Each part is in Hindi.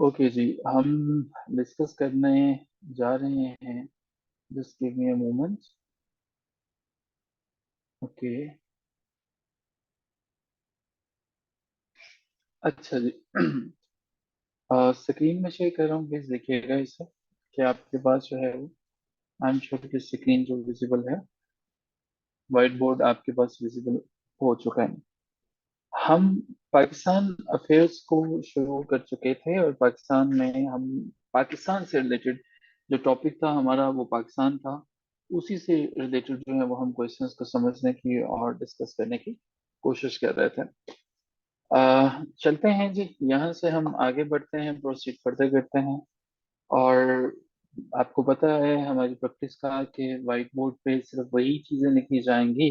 ओके जी। हम डिस्कस करने जा रहे हैं। Just give me a moment. Okay. अच्छा जी। स्क्रीन में शेयर कर रहा हूँ, प्लीज देखिएगा इसे कि आपके पास जो है वो आई एम श्योर कि स्क्रीन जो विजिबल है, व्हाइट बोर्ड आपके पास विजिबल हो चुका है। हम पाकिस्तान अफेयर्स को शुरू कर चुके थे और पाकिस्तान में हम पाकिस्तान से रिलेटेड जो टॉपिक था हमारा वो पाकिस्तान था। उसी से रिलेटेड जो है वो हम क्वेश्चंस को समझने की और डिस्कस करने की कोशिश कर रहे थे। चलते हैं जी, यहाँ से हम आगे बढ़ते हैं, प्रोसीड फर्दर करते हैं। और आपको पता है हमारी प्रैक्टिस का कि व्हाइट बोर्ड पे सिर्फ वही चीजें लिखी जाएंगी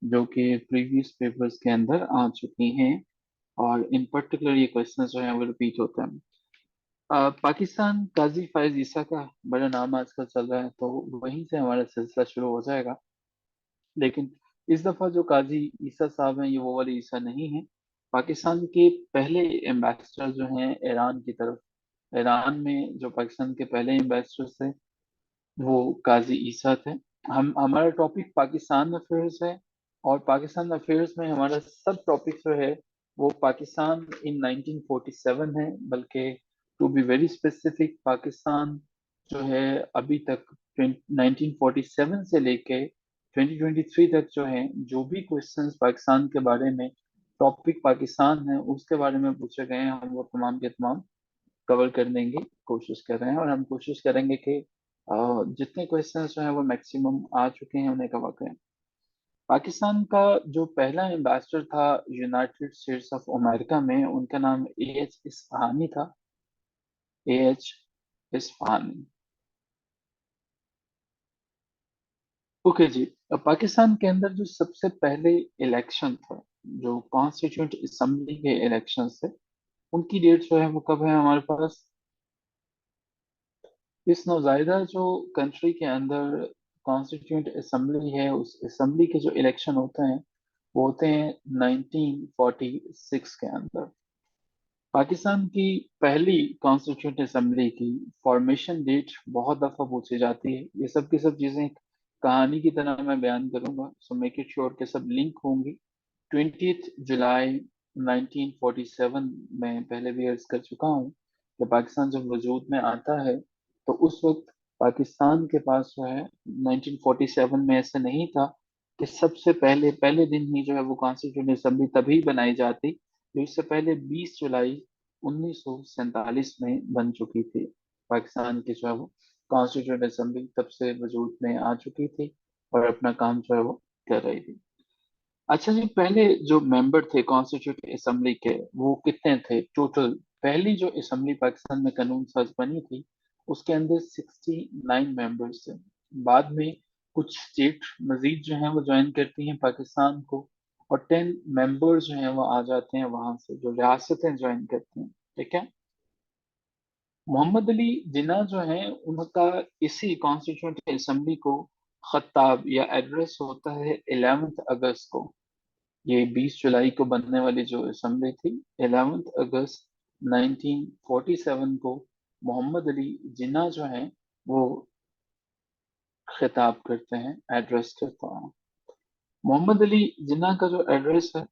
जो कि प्रीवियस पेपर्स के अंदर आ चुकी हैं। और इन पर्टिकुलर ये क्वेश्चन जो है वो रिपीट होते हैं। पाकिस्तान काजी फायज ईसा का बड़ा नाम आजकल चल रहा है, तो वहीं से हमारा सिलसिला शुरू हो जाएगा। लेकिन इस दफा जो काजी ईसा साहब हैं ये वो वाले ईसा नहीं है। पाकिस्तान के पहले एम्बेसडर जो हैं ईरान की तरफ, ईरान में जो पाकिस्तान के पहले एम्बेसडर थे वो काजी ईसा थे। हम हमारा टॉपिक पाकिस्तान अफेयर्स है। और पाकिस्तान अफेयर्स में हमारा सब टॉपिक जो है वो पाकिस्तान इन 1947 है, बल्कि to be very specific Pakistan जो है अभी तक 1947 से लेके 2023 तक जो है जो भी क्वेश्चंस पाकिस्तान के बारे में टॉपिक पाकिस्तान है उसके बारे में पूछे गए हैं, हम वो तमाम के तमाम कवर करने की कोशिश कर रहे हैं। और हम कोशिश करेंगे कि जितने क्वेश्चंस जो हैं वो मैक्सिमम आ चुके हैं उन्हें कवर करें। पाकिस्तान का जो पहला एम्बेसडर था यूनाइटेड स्टेट्स ऑफ अमेरिका में, उनका नाम ए एच इस्फहानी था। A H Ispahani. ओके जी। अब पाकिस्तान के अंदर जो सबसे पहले इलेक्शन था, जो कॉन्स्टिट्यूंट असेंबली के इलेक्शन थे, उनकी डेट जो है वो कब है हमारे पास। इस नौजायदा जो कंट्री के अंदर कॉन्स्टिट्यूंट असेंबली है, उस असेंबली के जो इलेक्शन होते हैं वो होते हैं 1946 के अंदर। पाकिस्तान की पहली कॉन्स्टिट्यूंट असेंबली की फॉर्मेशन डेट बहुत दफा पूछी जाती है। ये सब की सब चीजें एक कहानी की तरह मैं बयान करूंगा, सो मेक इट श्योर के सब लिंक होंगी। 20 जुलाई 1947 में पहले भी अर्ज कर चुका हूँ कि पाकिस्तान जब वजूद में आता है तो उस वक्त पाकिस्तान के पास जो है 1947 में ऐसा नहीं था कि सबसे पहले पहले दिन ही जो है वो कॉन्स्टिट्यूंट असेंबली तभी बनाई जाती, जो इससे पहले 20 जुलाई 1947 में बन चुकी थी। पाकिस्तान की जो है वो कॉन्स्टिट्यूंट असेंबली तब से वजूद में आ चुकी थी और अपना काम जो है वो कर रही थी। अच्छा जी, पहले जो मेंबर थे कॉन्स्टिट्यूंट असेंबली के वो कितने थे टोटल। पहली जो असेंबली पाकिस्तान में कानून साज बनी थी उसके अंदर 69 मेंबर्स थे। बाद में कुछ स्टेट मजीद जो है वो ज्वाइन करती हैं पाकिस्तान को, और 10 मेंबर्स जो हैं वो आ जाते हैं वहां से, जो रियासतें ज्वाइन करती हैं। ठीक है। मोहम्मद अली जिन्ना जो है उनका इसी कॉन्स्टिट्यूंट असेंबली को खताब या एड्रेस होता है 11 अगस्त को। ये 20 जुलाई को बनने वाली जो असेंबली थी, 11 अगस्त 1947 को मोहम्मद अली जिन्ना जो है वो खिताब करते हैं, एड्रेस करता है। मोहम्मद अली जिन्ना का जो एड्रेस है,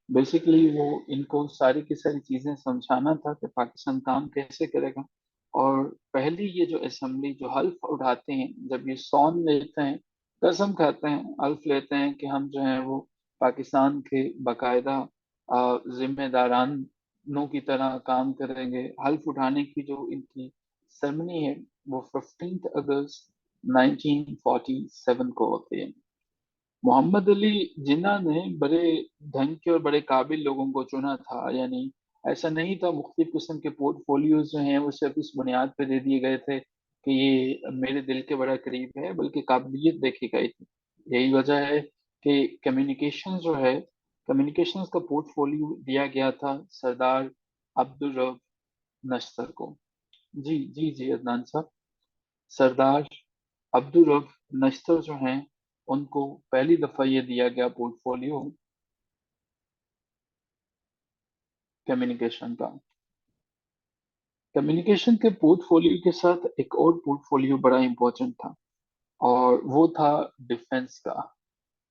बेसिकली वो इनको सारी की सारी चीजें समझाना था कि पाकिस्तान काम कैसे करेगा। और पहली ये जो असेंबली जो हल्फ उठाते हैं, जब ये सौन लेते हैं, कसम खाते हैं, हल्फ लेते हैं कि हम जो है वो पाकिस्तान के बाकायदा जिम्मेदारानों की तरह काम करेंगे। हल्फ उठाने की जो इनकी सेरेमनी है वो 15 अगस्त 1947 को होती है। मोहम्मद अली जिन्ना ने बड़े ढंग के और बड़े काबिल लोगों को चुना था, यानी ऐसा नहीं था मुख्तलिफ किस्म के पोर्टफोलियोज जो हैं वो सिर्फ इस बुनियाद पे दे दिए गए थे कि ये मेरे दिल के बड़ा करीब है, बल्कि काबिलियत देखी गई थी। यही वजह है कि कम्युनिकेशन जो है, कम्युनिकेशंस का पोर्टफोलियो दिया गया था सरदार अब्दुल रब नश्तर को। जी जी जी अदनान साहब, सरदार अब्दुल रब नश्तर जो हैं उनको पहली दफा ये दिया गया पोर्टफोलियो कम्युनिकेशन का। कम्युनिकेशन के पोर्टफोलियो के साथ एक और पोर्टफोलियो बड़ा इंपॉर्टेंट था, और वो था डिफेंस का।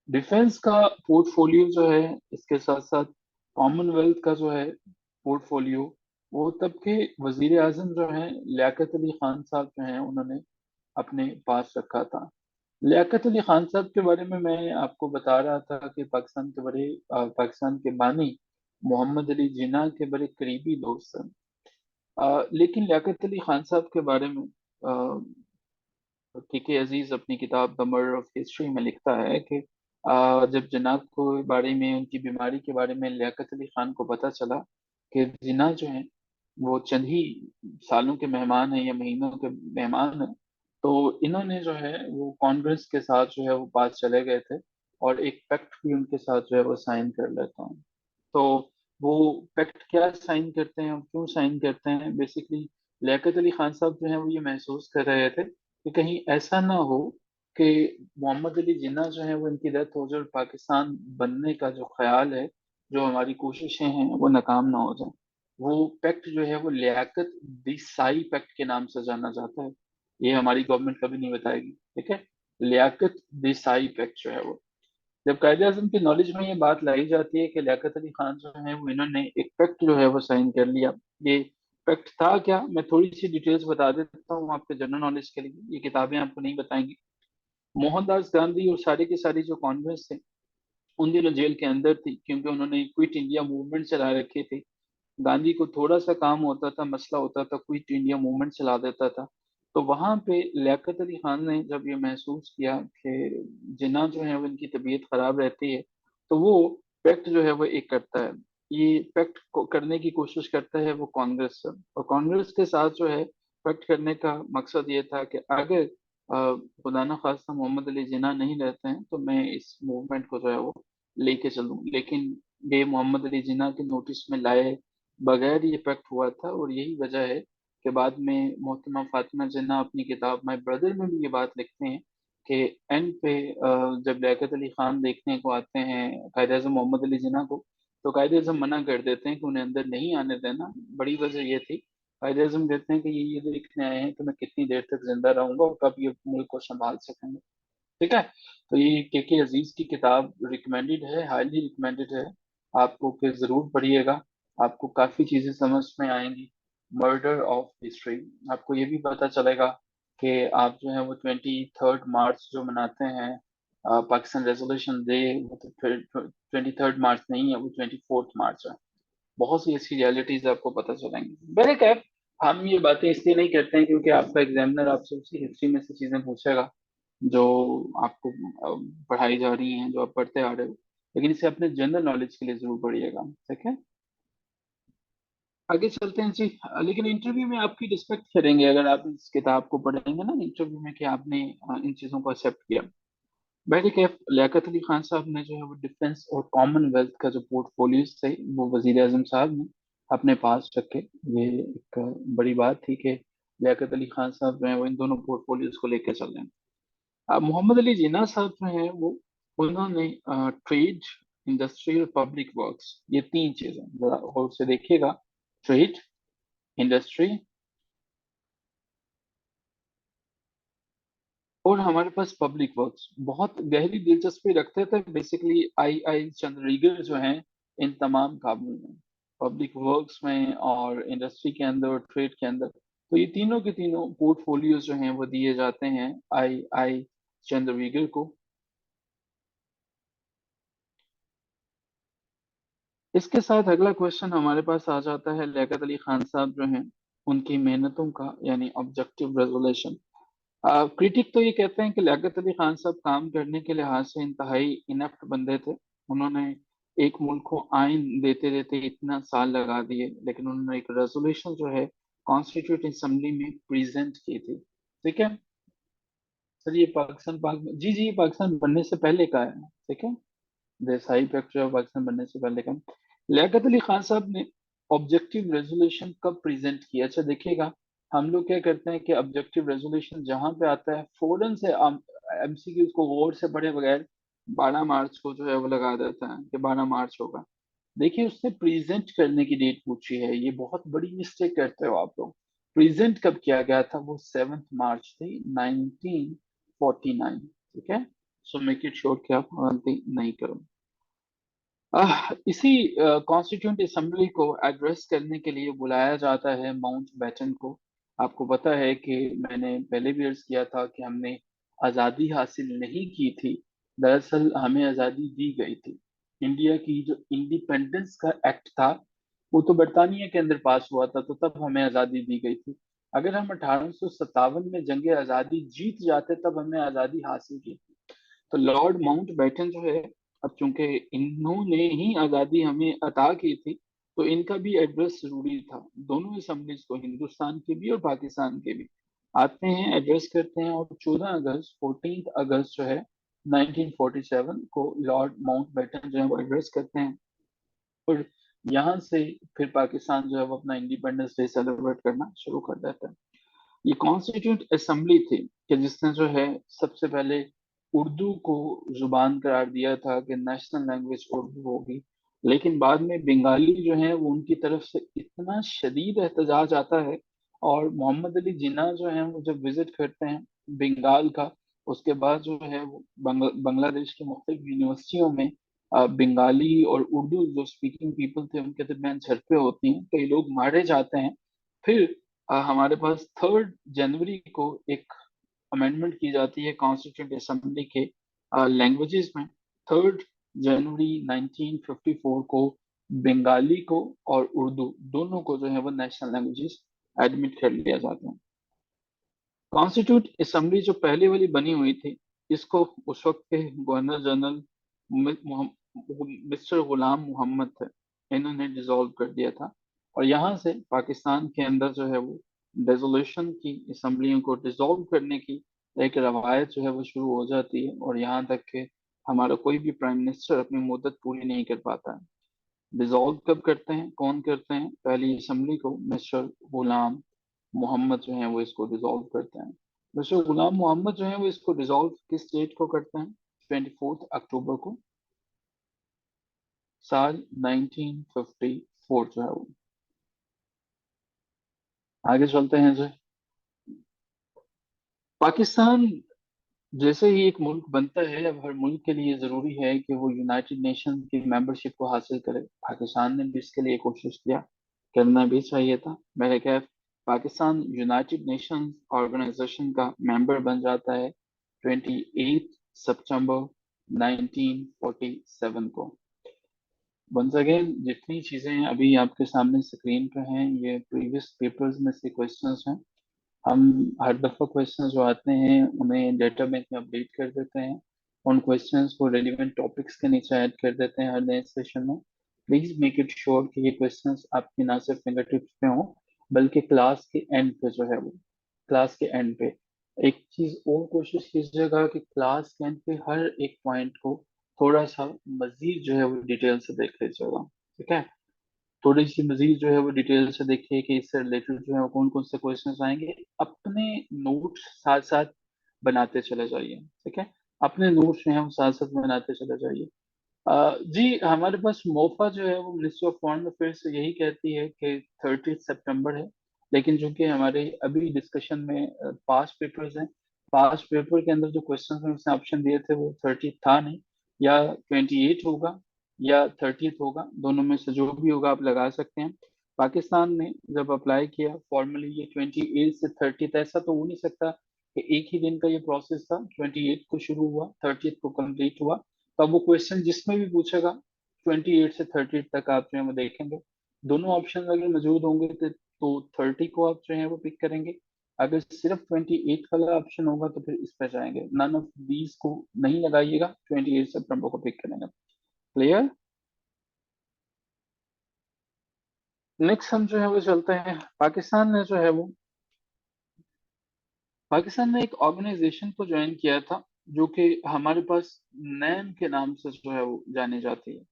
डिफेंस का पोर्टफोलियो जो है, इसके साथ साथ कॉमनवेल्थ का जो है पोर्टफोलियो, वो तब के वजीर आजम जो हैं लियाकत अली खान साहब जो हैं, उन्होंने अपने पास रखा था। लियाकत अली खान साहब के बारे में मैं आपको बता रहा था कि पाकिस्तान के बानी मोहम्मद अली जिन्ना के बड़े करीबी दोस्त हैं। लेकिन लियाकत अली खान साहब के बारे में के अजीज अपनी किताब द मर्डर ऑफ हिस्ट्री में लिखता है कि जब जिन्ना को बारे में, उनकी बीमारी के बारे में लियाकत अली खान को पता चला कि जिन्ना जो है वो चंद ही सालों के मेहमान हैं या महीनों के मेहमान हैं, तो इन्होंने जो है वो कांग्रेस के साथ जो है वो पास चले गए थे, और एक पैक्ट भी उनके साथ जो है वो साइन कर लेता हूँ। तो वो पैक्ट क्या साइन करते हैं और क्यों साइन करते हैं, बेसिकली लियाकत अली खान साहब जो है वो ये महसूस कर रहे थे कि कहीं ऐसा ना हो कि मोहम्मद अली जिन्ना जो है वो इनकी डेथ हो जाए और पाकिस्तान बनने का जो ख्याल है, जो हमारी कोशिशें हैं, वो नाकाम ना हो जाए। वो पैक्ट जो है वो लियाकत दिसाई पैक्ट के नाम से जाना जाता है। ये हमारी गवर्नमेंट कभी नहीं बताएगी, ठीक है। लियाकत दिसाई पैक्ट जो है वो, जब कायदे आजम की नॉलेज में ये बात लाई जाती है कि लियाकत अली खान जो है वो, इन्होंने एक पैक्ट जो है वो साइन कर लिया। ये पैक्ट था क्या, मैं थोड़ी सी डिटेल्स बता देता हूँ आपके जनरल नॉलेज के लिए, ये किताबें आपको नहीं बताएंगी। मोहनदास गांधी और सारे की सारी जो कांग्रेस थे, उन दिनों जेल के अंदर थी, क्योंकि उन्होंने क्विट इंडिया मूवमेंट चला रखी थी। गांधी को थोड़ा सा काम होता था, मसला होता था, क्विट इंडिया मूवमेंट चला देता था। तो वहां पे लियाकत अली खान ने जब ये महसूस किया कि जिन्ना जो है वो इनकी तबीयत खराब रहती है, तो वो पैक्ट जो है वो एक करता है। ये पैक्ट को करने की कोशिश करता है वो कांग्रेस से, और कांग्रेस के साथ जो है पैक्ट करने का मकसद ये था कि अगर खुदा न खास्ता मोहम्मद अली जिन्ना नहीं रहते हैं तो मैं इस मूवमेंट को जो है वो लेके चलूं। लेकिन ये मोहम्मद अली जिन्ना के नोटिस में लाए बगैर ये पैक्ट हुआ था, और यही वजह है कि बाद में मोहतरमा फातिमा जिन्ना अपनी किताब माय ब्रदर में भी ये बात लिखते हैं कि एंड पे जब लियाकत अली खान देखने को आते हैं कायद अज़म मोहम्मद अली जिन्ना को, तो कायद अज़म मना कर देते हैं कि उन्हें अंदर नहीं आने देना। बड़ी वजह ये थी, कायद अज़म कहते हैं कि ये देखने आए हैं कि मैं कितनी देर तक जिंदा रहूंगा और कब ये मुल्क को संभाल सकेंगे, ठीक है। तो ये के अजीज की किताब रिकमेंडेड है, हाईली रिकमेंडेड है, आपको फिर जरूर पढ़िएगा। आपको काफी चीजें समझ में आएंगी। मर्डर ऑफ हिस्ट्री, आपको ये भी पता चलेगा कि आप जो है वो 23 मार्च जो मनाते हैं पाकिस्तान रेजोल्यूशन डे, वो तो 23 मार्च नहीं है, वो 24 मार्च है। बहुत सी ऐसी रियलिटीज आपको पता चलेंगी। मेरे कैफ, हम ये बातें इसलिए नहीं करते हैं क्योंकि आपका एग्जामिनर आपसे उसी हिस्ट्री में से चीजें पूछेगा जो आपको पढ़ाई जा रही हैं, जो आप पढ़ते आ रहे हो। लेकिन इसे अपने जनरल नॉलेज के लिए जरूर पढ़िएगा, ठीक है। आगे चलते हैं जी। लेकिन इंटरव्यू में आपकी रिस्पेक्ट करेंगे अगर आप इस किताब को पढ़ेंगे ना इंटरव्यू में, कि आपने इन चीजों को एक्सेप्ट किया। बैठे कैफ, लियाकत अली खान साहब ने जो है वो डिफेंस और कॉमनवेल्थ का जो पोर्टफोलियोज थे वो वजीर आजम साहब ने अपने पास रखे। ये एक बड़ी बात थी कि लियाकत अली खान साहब जो है वो इन दोनों पोर्टफोलियोज को लेकर चल रहे हैं। मोहम्मद अली जिन्ना साहब जो है वो, उन्होंने ट्रेड, इंडस्ट्री और पब्लिक वर्क्स, ये तीन चीजें जरा गौर से देखिएगा। ट्रेड, इंडस्ट्री, और हमारे पास पब्लिक वर्क्स, बहुत गहरी दिलचस्पी रखते थे बेसिकली आई आई चंद्रीगर जो हैं इन तमाम कामों में, पब्लिक वर्क्स में और इंडस्ट्री के अंदर और ट्रेड के अंदर। तो ये तीनों के तीनों पोर्टफोलियोज जो हैं वो दिए जाते हैं आई आई चंद्रीगर को। इसके साथ अगला क्वेश्चन हमारे पास आ जाता है लियाकत अली खान साहब जो हैं उनकी मेहनतों का, यानी ऑब्जेक्टिव रेजोल्यूशन। क्रिटिक तो ये कहते हैं कि लियाकत अली खान साहब काम करने के लिहाज से इंतहाई इनेप्ट बंदे थे। उन्होंने एक मुल्क को आइन देते देते इतना साल लगा दिए, लेकिन उन्होंने एक रेजोल्यूशन जो है कॉन्स्टिट्यूट असेंबली में प्रेजेंट की थी, ठीक है। सर ये जी जी, ये पाकिस्तान बनने से पहले का है, ठीक है। देसाई पैक्ट जो है पाकिस्तान बनने से पहले का। लियाकत अली खान साहब ने ऑब्जेक्टिव रेजोल्यूशन कब प्रेजेंट किया, अच्छा देखिएगा। हम लोग क्या करते हैं कि ऑब्जेक्टिव रेजोल्यूशन जहां पे आता है फौरन से एमसीक्यू को गौर से पढ़े बगैर 12 मार्च को जो है वो लगा देता है कि 12 मार्च होगा। देखिए उसने प्रेजेंट करने की डेट पूछी है, ये बहुत बड़ी मिस्टेक करते हो आप लोग। प्रेजेंट कब किया गया था, वो 7 मार्च थी 1949। ठीक है, सो मेक इट श्योर कि आप गलती नहीं करो। इसी कॉन्स्टिट्यूंट असेंबली को एड्रेस करने के लिए बुलाया जाता है माउंट बैटन को। आपको पता है कि मैंने पहले भी अर्ज किया था कि हमने आज़ादी हासिल नहीं की थी, दरअसल हमें आज़ादी दी गई थी। इंडिया की जो इंडिपेंडेंस का एक्ट था वो तो बरतानिया के अंदर पास हुआ था, तो तब हमें आज़ादी दी गई थी। अगर हम 1857 में जंग आज़ादी जीत जाते तब हमने आज़ादी हासिल की। तो लॉर्ड माउंट बैटन जो है, अब चूंकि इन्होंने ही आज़ादी हमें अता की थी, तो इनका भी एड्रेस जरूरी था। दोनों असेंबलीज को, हिंदुस्तान के भी और पाकिस्तान के भी, आते हैं, एड्रेस करते हैं। और 14 अगस्त, 14 अगस्त जो है 1947 को लॉर्ड माउंट बैटन जो है वो एड्रेस करते हैं। और यहाँ से फिर पाकिस्तान जो है वो अपना इंडिपेंडेंस डे सेलिब्रेट करना शुरू कर देता है। ये कॉन्स्टिट्यूंट असेंबली थी कि जिसने जो है सबसे पहले उर्दू को जुबान करार दिया था कि नेशनल लैंग्वेज उर्दू होगी। लेकिन बाद में बंगाली जो है वो उनकी तरफ से इतना शदीद एहतजाज आता है, और मोहम्मद अली जिन्ना जो है वो जब विजिट करते हैं बंगाल का, उसके बाद जो है वो बांग्लादेश के मुख्तलिफ यूनिवर्सिटियों में बंगाली और उर्दू जो स्पीकिंग पीपल थे उनके दरमियान झड़पें होती हैं, कई लोग मारे जाते हैं। फिर हमारे पास 3 जनवरी को एक अमेंडमेंट की जाती है कॉन्स्टिट्यूंट असेंबली के लैंग्वेजेस में। 3 जनवरी 1954 को बंगाली को और उर्दू दोनों को जो है वो नेशनल लैंग्वेजेस एडमिट कर लिया जाता है। कॉन्स्टिट्यूंट असेंबली जो पहले वाली बनी हुई थी, इसको उस वक्त के गवर्नर जनरल मिस्टर गुलाम मोहम्मद थे, इन्होंने डिसॉल्व कर दिया था। और यहाँ से पाकिस्तान के अंदर जो है वो डिसोल्यूशन की, असेंबलियों को डिसॉल्व करने की एक रवायत जो है वो शुरू हो जाती है। और यहाँ तक कि हमारा कोई भी प्राइम मिनिस्टर अपनी मुद्दत पूरी नहीं कर पाता है। डिसॉल्व कब करते हैं, कौन करते हैं? पहली असेंबली को मिस्टर गुलाम मोहम्मद जो है वो इसको डिसॉल्व करते हैं। मिस्टर गुलाम मोहम्मद जो है वो इसको डिसॉल्व किस डेट को करते हैं? 24 अक्टूबर को, साल 1954 जो है वो। आगे चलते हैं जी। पाकिस्तान जैसे ही एक मुल्क बनता है, अब हर मुल्क के लिए जरूरी है कि वो यूनाइटेड नेशन की मेंबरशिप को हासिल करे। पाकिस्तान ने भी इसके लिए कोशिश किया, करना भी चाहिए था। मेरे ख्याल पाकिस्तान यूनाइटेड नेशन ऑर्गेनाइजेशन का मेंबर बन जाता है 28 सितंबर 1947 को। वंस अगेन, जितनी चीजें अभी आपके सामने स्क्रीन पे हैं ये प्रीवियस पेपर्स में से क्वेश्चंस हैं। हम हर दफा क्वेश्चन जो आते हैं उन्हें डेटा बैंक में अपडेट कर देते हैं, उन क्वेश्चंस को रेलिवेंट टॉपिक्स के नीचे ऐड कर देते हैं हर नए सेशन में। प्लीज मेक इट श्योर कि ये क्वेश्चंस आपकी ना सिर्फ फिंगर टिप्स पे हों, बल्कि क्लास के एंड पे जो है वो, क्लास के एंड पे एक चीज और कोशिश कीजिएगा कि क्लास के एंड पे हर एक पॉइंट को थोड़ा सा मजीद जो है वो डिटेल से देख लीजिएगा। ठीक है, थोड़ी सी मजीद जो है वो डिटेल से देखिए कि इससे रिलेटेड जो है वो कौन कौन से क्वेश्चंस आएंगे। अपने नोट्स साथ साथ बनाते चले जाइए। ठीक है, अपने नोट्स जो है वो साथ साथ बनाते चले जाइए। जी, हमारे पास मोफा जो है वो मिनिस्ट्री ऑफ फॉरेन अफेयर्स यही कहती है कि 30 सितंबर है। लेकिन चूंकि हमारे अभी डिस्कशन में पास्ट पेपर्स हैं, पास्ट पेपर के अंदर जो क्वेश्चन में उसने ऑप्शन दिए थे वो 30 था नहीं, या 28 होगा या 30 होगा, दोनों में से जो भी होगा आप लगा सकते हैं। पाकिस्तान ने जब अप्लाई किया फॉर्मली, ये 28 से 30, ऐसा तो हो नहीं सकता कि एक ही दिन का ये प्रोसेस था, 28 को शुरू हुआ 30 को कंप्लीट हुआ। तो अब वो क्वेश्चन जिसमें भी पूछेगा 28 से 30 तक आप जो है वो देखेंगे। दोनों ऑप्शन अगर मौजूद होंगे तो 30 को आप जो है वो पिक करेंगे। अगर सिर्फ 28 वाला ऑप्शन होगा तो फिर इस पर जाएंगे। नन ऑफ दीज को नहीं लगाइएगा, 28 सितंबर को पिक करेंगे। क्लियर? नेक्स्ट हम जो है वो चलते हैं। पाकिस्तान ने जो है वो, पाकिस्तान ने एक ऑर्गेनाइजेशन को ज्वाइन किया था जो कि हमारे पास नैम के नाम से जो है वो जानी जाती है।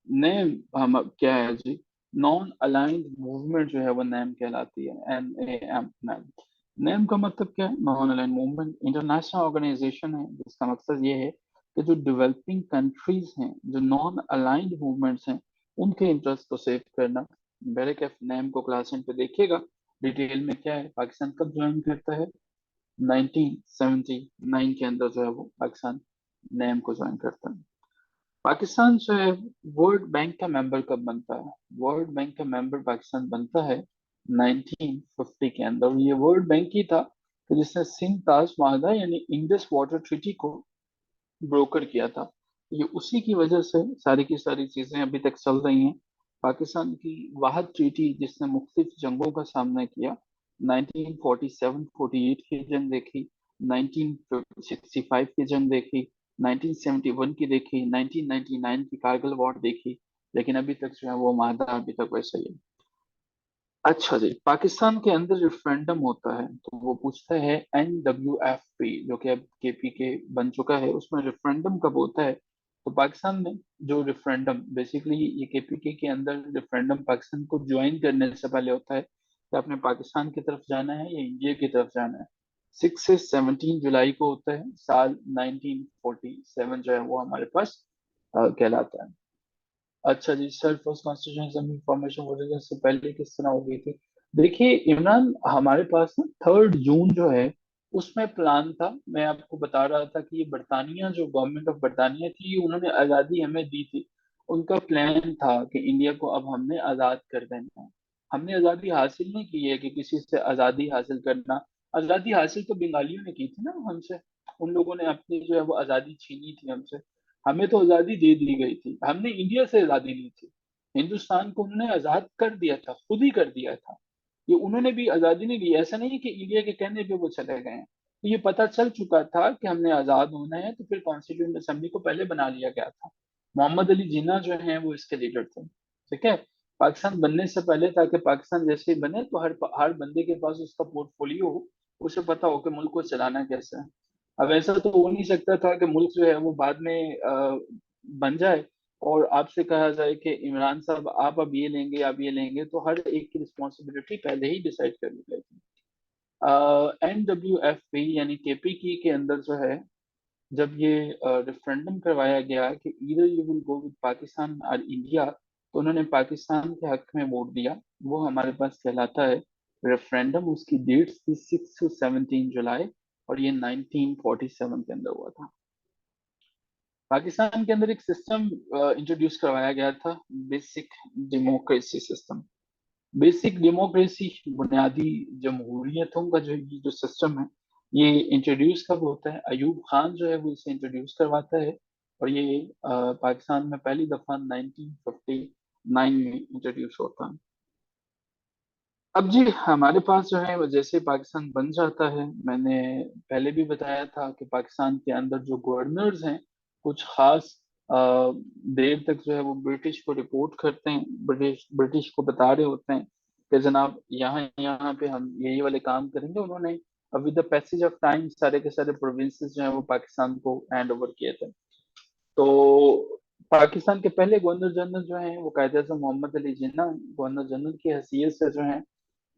नेम हम क्या है जी? नॉन अलाइंड मूवमेंट जो है वो नेम कहलाती है, NAM, नेम। नेम का मतलब क्या है? Non aligned movement international organisation है जिसका मकसद ये है कि जो डेवलपिंग कंट्रीज हैं, जो नॉन अलाइंड मूवमेंट्स हैं, उनके इंटरेस्ट को सेव करना। बैरक एफ नेम को क्लास 10 पे देखिएगा, डिटेल में क्या है, पाकिस्तान कब ज्वाइन करता है, 1979 के अंदर जो है वो पाकिस्तान नेम को ज्वाइन करता है। पाकिस्तान जो है वर्ल्ड बैंक का मेंबर कब बनता है, वर्ल्ड बैंक का मेंबर पाकिस्तान बनता है 1950 के अंदर। ये वर्ल्ड बैंक ही था कि जिसने सिंध ताज माहदा यानी इंडस वाटर ट्रीटी को ब्रोकर किया था। ये उसी की वजह से सारी की सारी चीजें अभी तक चल रही हैं। पाकिस्तान की वाहद ट्रीटी जिसने मुख्तलिफ जंगों का सामना किया, 1947-48 की जंग देखी, 1965 की जंग देखी, 1971 की देखी, 1999 की कारगिल वॉर देखी, लेकिन अभी तक जो है वो माहदा अभी तक वैसा ही है। अच्छा जी, पाकिस्तान के अंदर रेफरेंडम होता है तो वो पूछता है NWFP, जो कि अब KPK बन चुका है, उसमें रेफरेंडम कब होता है। तो पाकिस्तान में जो रेफरेंडम बेसिकली ये KPK के अंदर रेफरेंडम पाकिस्तान को ज्वाइन करने से पहले होता है कि आपने पाकिस्तान की तरफ जाना है या इंडिया की तरफ जाना है। 6 से 17 जुलाई को होता है, साल 1947 जो है वो हमारे पास कहलाता है। अच्छा जी, सर फर्स्ट कॉन्स्टिट्यूशन इंफॉर्मेशन वगैरह से पहले किस तरह हो गई थी। देखिए इमरान, हमारे पास ना 3 जून जो है उसमें प्लान था। मैं आपको बता रहा था कि ये बरतानिया, जो गवर्नमेंट ऑफ बरतानिया थी, उन्होंने आज़ादी हमें दी थी। उनका प्लान था कि इंडिया को अब हमने आज़ाद कर देना है। हमने आज़ादी हासिल नहीं की है कि किसी से आज़ादी हासिल करना। आज़ादी हासिल तो बंगालियों ने की थी ना हमसे। उन लोगों ने अपनी जो है वो आज़ादी छीनी थी हमसे। हमें तो आजादी दे दी गई थी, हमने इंडिया से आजादी ली थी। हिंदुस्तान को उन्होंने आजाद कर दिया था, खुद ही कर दिया था। ये उन्होंने भी आजादी नहीं दी, ऐसा नहीं है कि इंडिया के कहने पे वो चले गए हैं। तो ये पता चल चुका था कि हमने आजाद होना है, तो फिर कॉन्स्टिट्यूंट असेंबली को पहले बना लिया गया था। मोहम्मद अली जिन्ना जो है वो इसके लीडर थे, ठीक है। पाकिस्तान बनने से पहले, ताकि पाकिस्तान जैसे ही बने तो हर हर बंदे के पास उसका पोर्टफोलियो हो, उसे पता हो कि मुल्क को चलाना कैसे है। अब ऐसा तो हो नहीं सकता था कि मुल्क जो है वो बाद में बन जाए और आपसे कहा जाए कि इमरान साहब आप अब ये लेंगे, आप ये लेंगे, तो हर एक की रिस्पॉन्सिबिलिटी पहले ही डिसाइड कर ली गई थी। NWFP यानी KPK के अंदर जो है, जब ये रेफरेंडम करवाया गया कि इधर you will go with Pakistan और इंडिया, तो उन्होंने पाकिस्तान के हक में वोट दिया। वो हमारे पास कहलाता है रेफरेंडम। उसकी डेट थी 6 से 17 जुलाई, और ये 1947 के अंदर हुआ था। पाकिस्तान के अंदर एक सिस्टम इंट्रोड्यूस करवाया गया था, basic democracy system. Basic democracy, बुनियादी जमहूरियतों का जो ये जो सिस्टम है, ये इंट्रोड्यूस कब होता है, अयूब खान जो है वो इसे इंट्रोड्यूस करवाता है। और ये पाकिस्तान में पहली दफा 1959 में इंट्रोड्यूस होता है। अब जी हमारे पास जो है वो जैसे पाकिस्तान बन जाता है, मैंने पहले भी बताया था कि पाकिस्तान के अंदर जो गवर्नर्स हैं कुछ खास अ, देर तक जो है वो ब्रिटिश को रिपोर्ट करते हैं, ब्रिटिश ब्रिटिश को बता रहे होते हैं कि जनाब यहाँ यहाँ पे हम यही वाले काम करेंगे। उन्होंने with the passage of time सारे के सारे प्रोविंसेस जो है वो पाकिस्तान को हैंड ओवर किए थे। तो पाकिस्तान के पहले गवर्नर जनरल जो हैं वो कायदे आज़म मोहम्मद अली जिन्ना, गवर्नर जनरल की हैसियत से जो है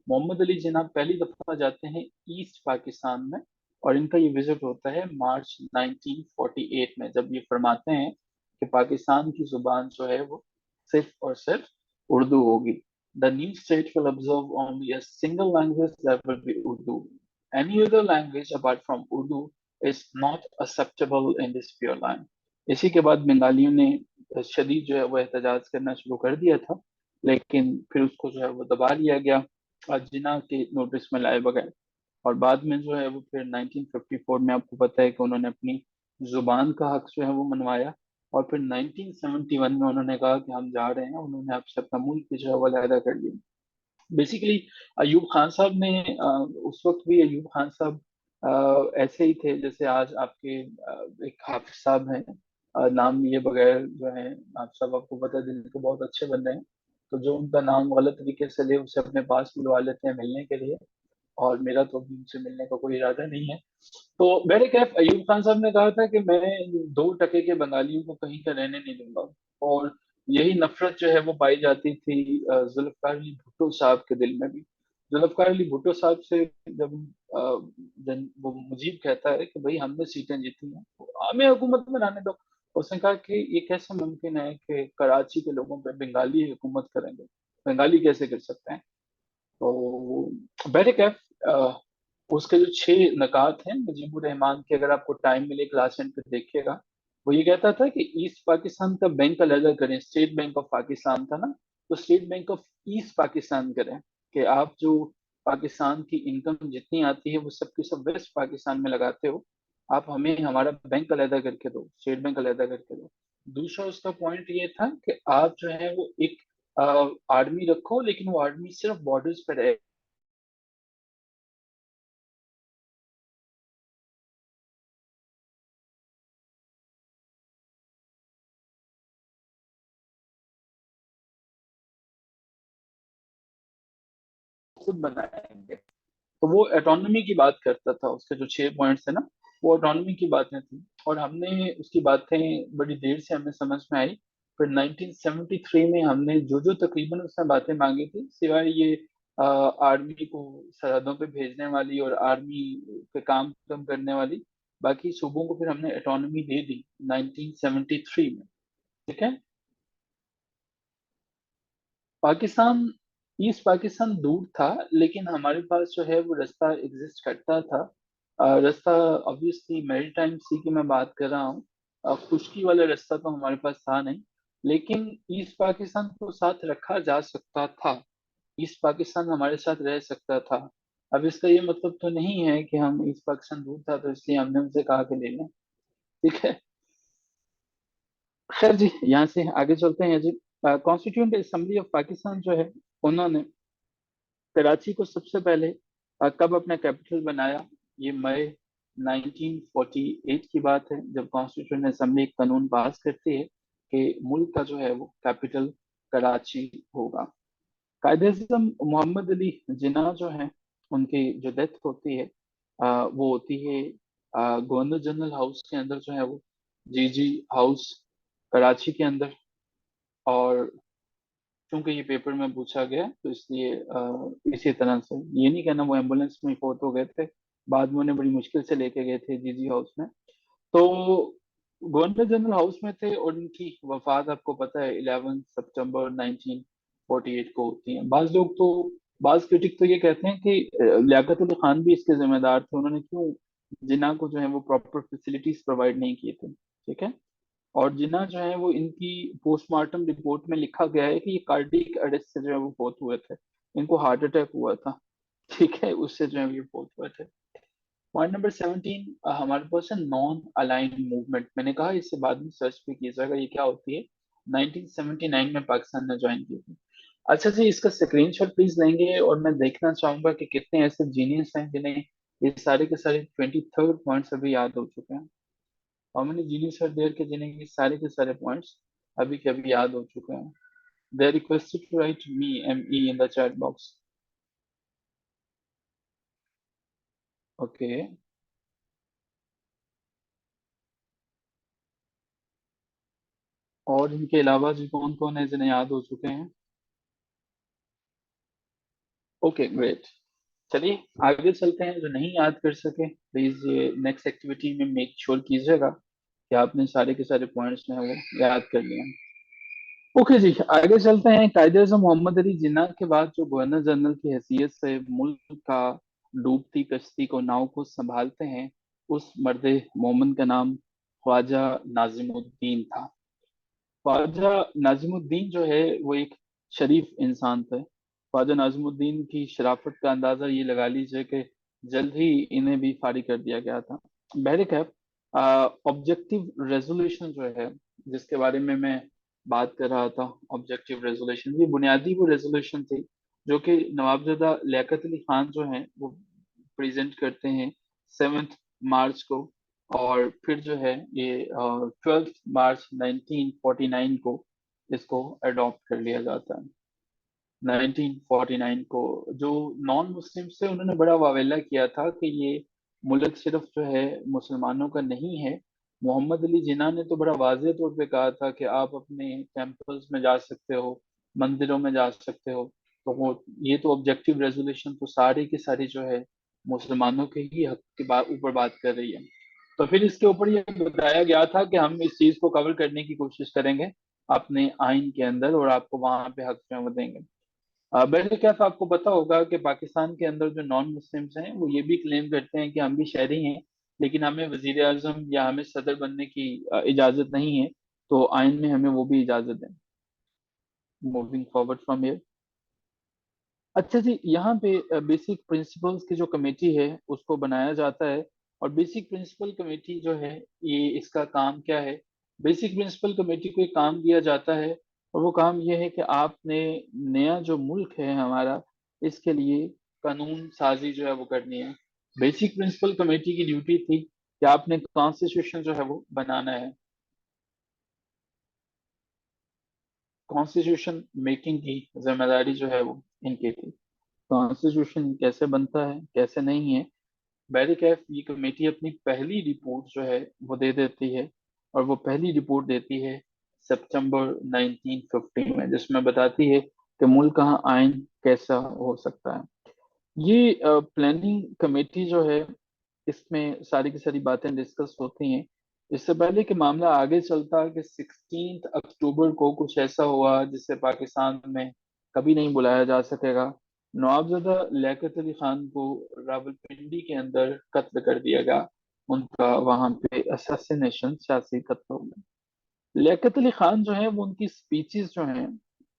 मोहम्मद अली जिन्ना पहली दफा जाते हैं ईस्ट पाकिस्तान में। और इनका ये विजिट होता है मार्च 1948 में, जब ये फरमाते हैं कि पाकिस्तान की जुबान जो है वो सिर्फ और सिर्फ उर्दू होगी। The new state will observe only a single language, that will be Urdu. Any other language apart from Urdu is not acceptable in this pure land. इसी के बाद बंगालियों ने शदीद जो है वो एहतजाज करना शुरू कर दिया था, लेकिन फिर उसको जो है वो दबा लिया गया जिन्ना के नोटिस में लाए बगैर। और बाद में जो है वो फिर 1954 में आपको पता है कि उन्होंने अपनी जुबान का हक जो है वो मनवाया। और फिर 1971 में उन्होंने कहा कि हम जा रहे हैं, उन्होंने आपसे अपना मुल्क भी जो है वो अलहदा कर लिया। बेसिकली अयूब खान साहब ने उस वक्त भी अयूब खान साहब ऐसे ही थे जैसे आज आपके एक हाफिज साहब हैं। नाम लिए बगैर जो है, आप सब आपको पता है दिल के बहुत अच्छे बंदे हैं। तो जो उनका नाम गलत तरीके से ले उसे अपने पास बुलवा लेते हैं मिलने के लिए। और मेरा तो अभी उनसे मिलने का कोई इरादा नहीं है। तो मेरे कैफ अयूब खान साहब ने कहा था कि मैं 2 टके के बंगालियों को कहीं का रहने नहीं दूंगा। और यही नफरत जो है वो पाई जाती थी जुल्फकार अली भुट्टो साहब के दिल में भी। जुल्फकार अली भुट्टो साहब से जब वो मुजीब कहता है कि भाई हमने सीटें जीती हैं तो हमें हुकूमत बनाने दो। उसने कहा कि ये कैसे मुमकिन है कि कराची के लोगों पे बंगाली हुकूमत करेंगे, बंगाली कैसे कर सकते हैं। तो बैठक है। उसके जो 6 नकात हैं मुजीबुर रहमान के, अगर आपको टाइम मिले क्लास एंड पे देखिएगा। वो ये कहता था कि ईस्ट पाकिस्तान का बैंक अलग करें, स्टेट बैंक ऑफ पाकिस्तान था ना, तो state bank of east Pakistan करें। कि आप जो पाकिस्तान की इनकम जितनी आती है वो सब की सब वेस्ट पाकिस्तान में लगाते हो, आप हमें हमारा बैंक अलहदा करके दो, स्टेट बैंक अलहदा करके दो। दूसरा उसका पॉइंट ये था कि आप जो है वो एक आर्मी रखो, लेकिन वो आर्मी सिर्फ बॉर्डर्स पे रहे। खुद बनाएंगे। तो वो ऑटोनॉमी की बात करता था, उसके जो 6 पॉइंट्स है ना, वो ऑटोनॉमी की बातें थी। और हमने उसकी बातें बड़ी देर से हमें समझ में आई। फिर 1973 में हमने जो जो तकरीबन उसने बातें मांगी थी, सिवाय ये आर्मी को सरहदों पे भेजने वाली और आर्मी पे काम कम करने वाली, बाकी सूबों को फिर हमने ऑटोनॉमी दे दी 1973 में। ठीक है। पाकिस्तान, ईस्ट पाकिस्तान दूर था, लेकिन हमारे पास जो है वो रास्ता एग्जिस्ट करता था। रास्ता ऑब्वियसली मेरी टाइम सी की मैं बात कर रहा हूँ। खुश्की वाला रास्ता तो हमारे पास था नहीं, लेकिन ईस्ट पाकिस्तान को साथ रखा जा सकता था। ईस्ट पाकिस्तान हमारे साथ रह सकता था। अब इसका ये मतलब तो नहीं है कि हम ईस्ट पाकिस्तान दूर था तो इसलिए हमने उनसे कहा कि ले लें। ठीक है। खैर जी, यहाँ से आगे चलते हैं जी। कॉन्स्टिट्यूंट असेंबली ऑफ पाकिस्तान जो है, उन्होंने कराची को सबसे पहले कब अपना कैपिटल बनाया? ये मई 1948 की बात है, जब कॉन्स्टिट्यूंट असेंबली एक कानून पास करती है कि मुल्क का जो है वो कैपिटल कराची होगा। कायदे आज़म मोहम्मद अली जिन्ना जो है, उनकी जो डेथ होती है वो होती है गवर्नर जनरल हाउस के अंदर जो है वो, जी जी हाउस, कराची के अंदर। और क्योंकि ये पेपर में पूछा गया तो इसलिए इसी तरह से, ये नहीं कहना वो एम्बुलेंस में फोर्ट हो गए थे, बाद में उन्हें बड़ी मुश्किल से लेके गए थे जीजी हाउस में। तो गवर्नर जनरल हाउस में थे और इनकी वफात आपको पता है 11 सितंबर 1948 को होती है। बाज लोग तो, बाज क्रिटिक तो ये कहते हैं कि लियाकत अली खान भी इसके जिम्मेदार थे, उन्होंने क्यों जिन्ना को जो है वो प्रॉपर फैसिलिटीज प्रोवाइड नहीं किए थे। ठीक है। और जिन्ना जो है वो, इनकी पोस्टमार्टम रिपोर्ट में लिखा गया है कि ये कार्डियक अरेस्ट से जो है वो फौत हुए थे, इनको हार्ट अटैक हुआ था। ठीक है, उससे जो है ये फौत हुए थे। पॉइंट नंबर 17 हमारे पास है नॉन अलाइंड मूवमेंट। मैंने कहा इससे बाद में सर्च भी किया जाएगा ये क्या होती है। 1979 में पाकिस्तान ने ज्वाइन की थी। अच्छा जी, इसका स्क्रीनशॉट प्लीज लेंगे और मैं देखना चाहूंगा कि कितने ऐसे जीनियस हैं जिन्हें ये सारे के सारे 23rd पॉइंट्स अभी याद हो चुके हैं। How many genius are there के जिन्हें ये सारे के सारे पॉइंट्स अभी के अभी याद हो चुके हैं? They are requested to write me ME in the chat box. Okay. और इनके अलावा जी कौन कौन है जिन्हें याद हो चुके हैं? Okay great. चलिए आगे चलते हैं। जो नहीं याद कर सके प्लीज ये नेक्स्ट एक्टिविटी में मेक श्योर कीजिएगा कि आपने सारे के सारे पॉइंट्स जो है वो याद कर लिए हैं। ओके जी, आगे चलते हैं। कायदे आज़म मोहम्मद अली जिन्ना के बाद जो गवर्नर जनरल की हैसियत से मुल्क का डूबती कश्ती को, नाव को संभालते हैं, उस मर्द मोमन का नाम ख्वाजा नाजिमुद्दीन था। ख्वाजा नाजिमुद्दीन जो है वो एक शरीफ इंसान थे। ख्वाजा नाजिमुद्दीन की शराफत का अंदाजा ये लगा लीजिए कि जल्द ही इन्हें भी फारिग कर दिया गया था। बहरकैफ ऑब्जेक्टिव रेजोल्यूशन जो है, जिसके बारे में मैं बात कर रहा था, ऑब्जेक्टिव रेजोल्यूशन, ये बुनियादी वो रेजोल्यूशन थी जो कि नवाबजादा लियाकत अली खान जो है वो प्रेजेंट करते हैं 7 मार्च को। और फिर जो है ये 12 मार्च 1949 को इसको अडॉप्ट कर लिया जाता है। 1949 को जो नॉन मुस्लिम से उन्होंने बड़ा वावेला किया था कि ये मुल्क सिर्फ जो है मुसलमानों का नहीं है। मोहम्मद अली जिन्ना ने तो बड़ा वाज़ेह तौर पे कहा था कि आप अपने टेम्पल्स में जा सकते हो, मंदिरों में जा सकते हो। तो वो, ये तो ऑब्जेक्टिव रेजोल्यूशन तो सारी की सारी जो है मुसलमानों के ही हक के ऊपर बात कर रही है। तो फिर इसके ऊपर ये बताया गया था कि हम इस चीज को कवर करने की कोशिश करेंगे अपने आइन के अंदर और आपको वहां पे हक जो है वो देंगे। वैसे क्या आपको पता होगा कि पाकिस्तान के अंदर जो नॉन मुस्लिम्स हैं वो ये भी क्लेम करते हैं कि हम भी शहरी हैं, लेकिन हमें वजीर आजम या हमें सदर बनने की इजाजत नहीं है, तो आइन में हमें वो भी इजाजत है। Moving forward from here. अच्छा जी, यहाँ पे बेसिक प्रिंसिपल्स की जो कमेटी है उसको बनाया जाता है। और बेसिक प्रिंसिपल कमेटी जो है, ये इसका काम क्या है? बेसिक प्रिंसिपल कमेटी को एक काम दिया जाता है, और वो काम ये है कि आपने नया जो मुल्क है हमारा, इसके लिए कानून साजी जो है वो करनी है। बेसिक प्रिंसिपल कमेटी की ड्यूटी थी कि आपने कॉन्स्टिट्यूशन जो है वो बनाना है। कॉन्स्टिट्यूशन मेकिंग की जिम्मेदारी जो है वो इनकी थी। कॉन्स्टिट्यूशन कैसे बनता है कैसे नहीं है, बैरिकैफ ये कमेटी अपनी पहली रिपोर्ट जो है वो दे देती है। और वो पहली रिपोर्ट देती है सितंबर 1950 में, जिसमें बताती है कि मुल्क का आइन कैसा हो सकता है। ये प्लानिंग कमेटी जो है, इसमें सारी की सारी बातें डिस्कस होती हैं। इससे पहले कि मामला आगे चलता, कि 16 अक्टूबर को कुछ ऐसा हुआ जिसे पाकिस्तान में कभी नहीं बुलाया जा सकेगा। नवाबजादा लियाकत अली खान को रावलपिंडी के अंदर कत्ल कर दिया गया। उनका वहां पे असैसिनेशन, सियासी कत्ल हो गया। लियाकत अली खान जो है वो, उनकी स्पीचेस जो हैं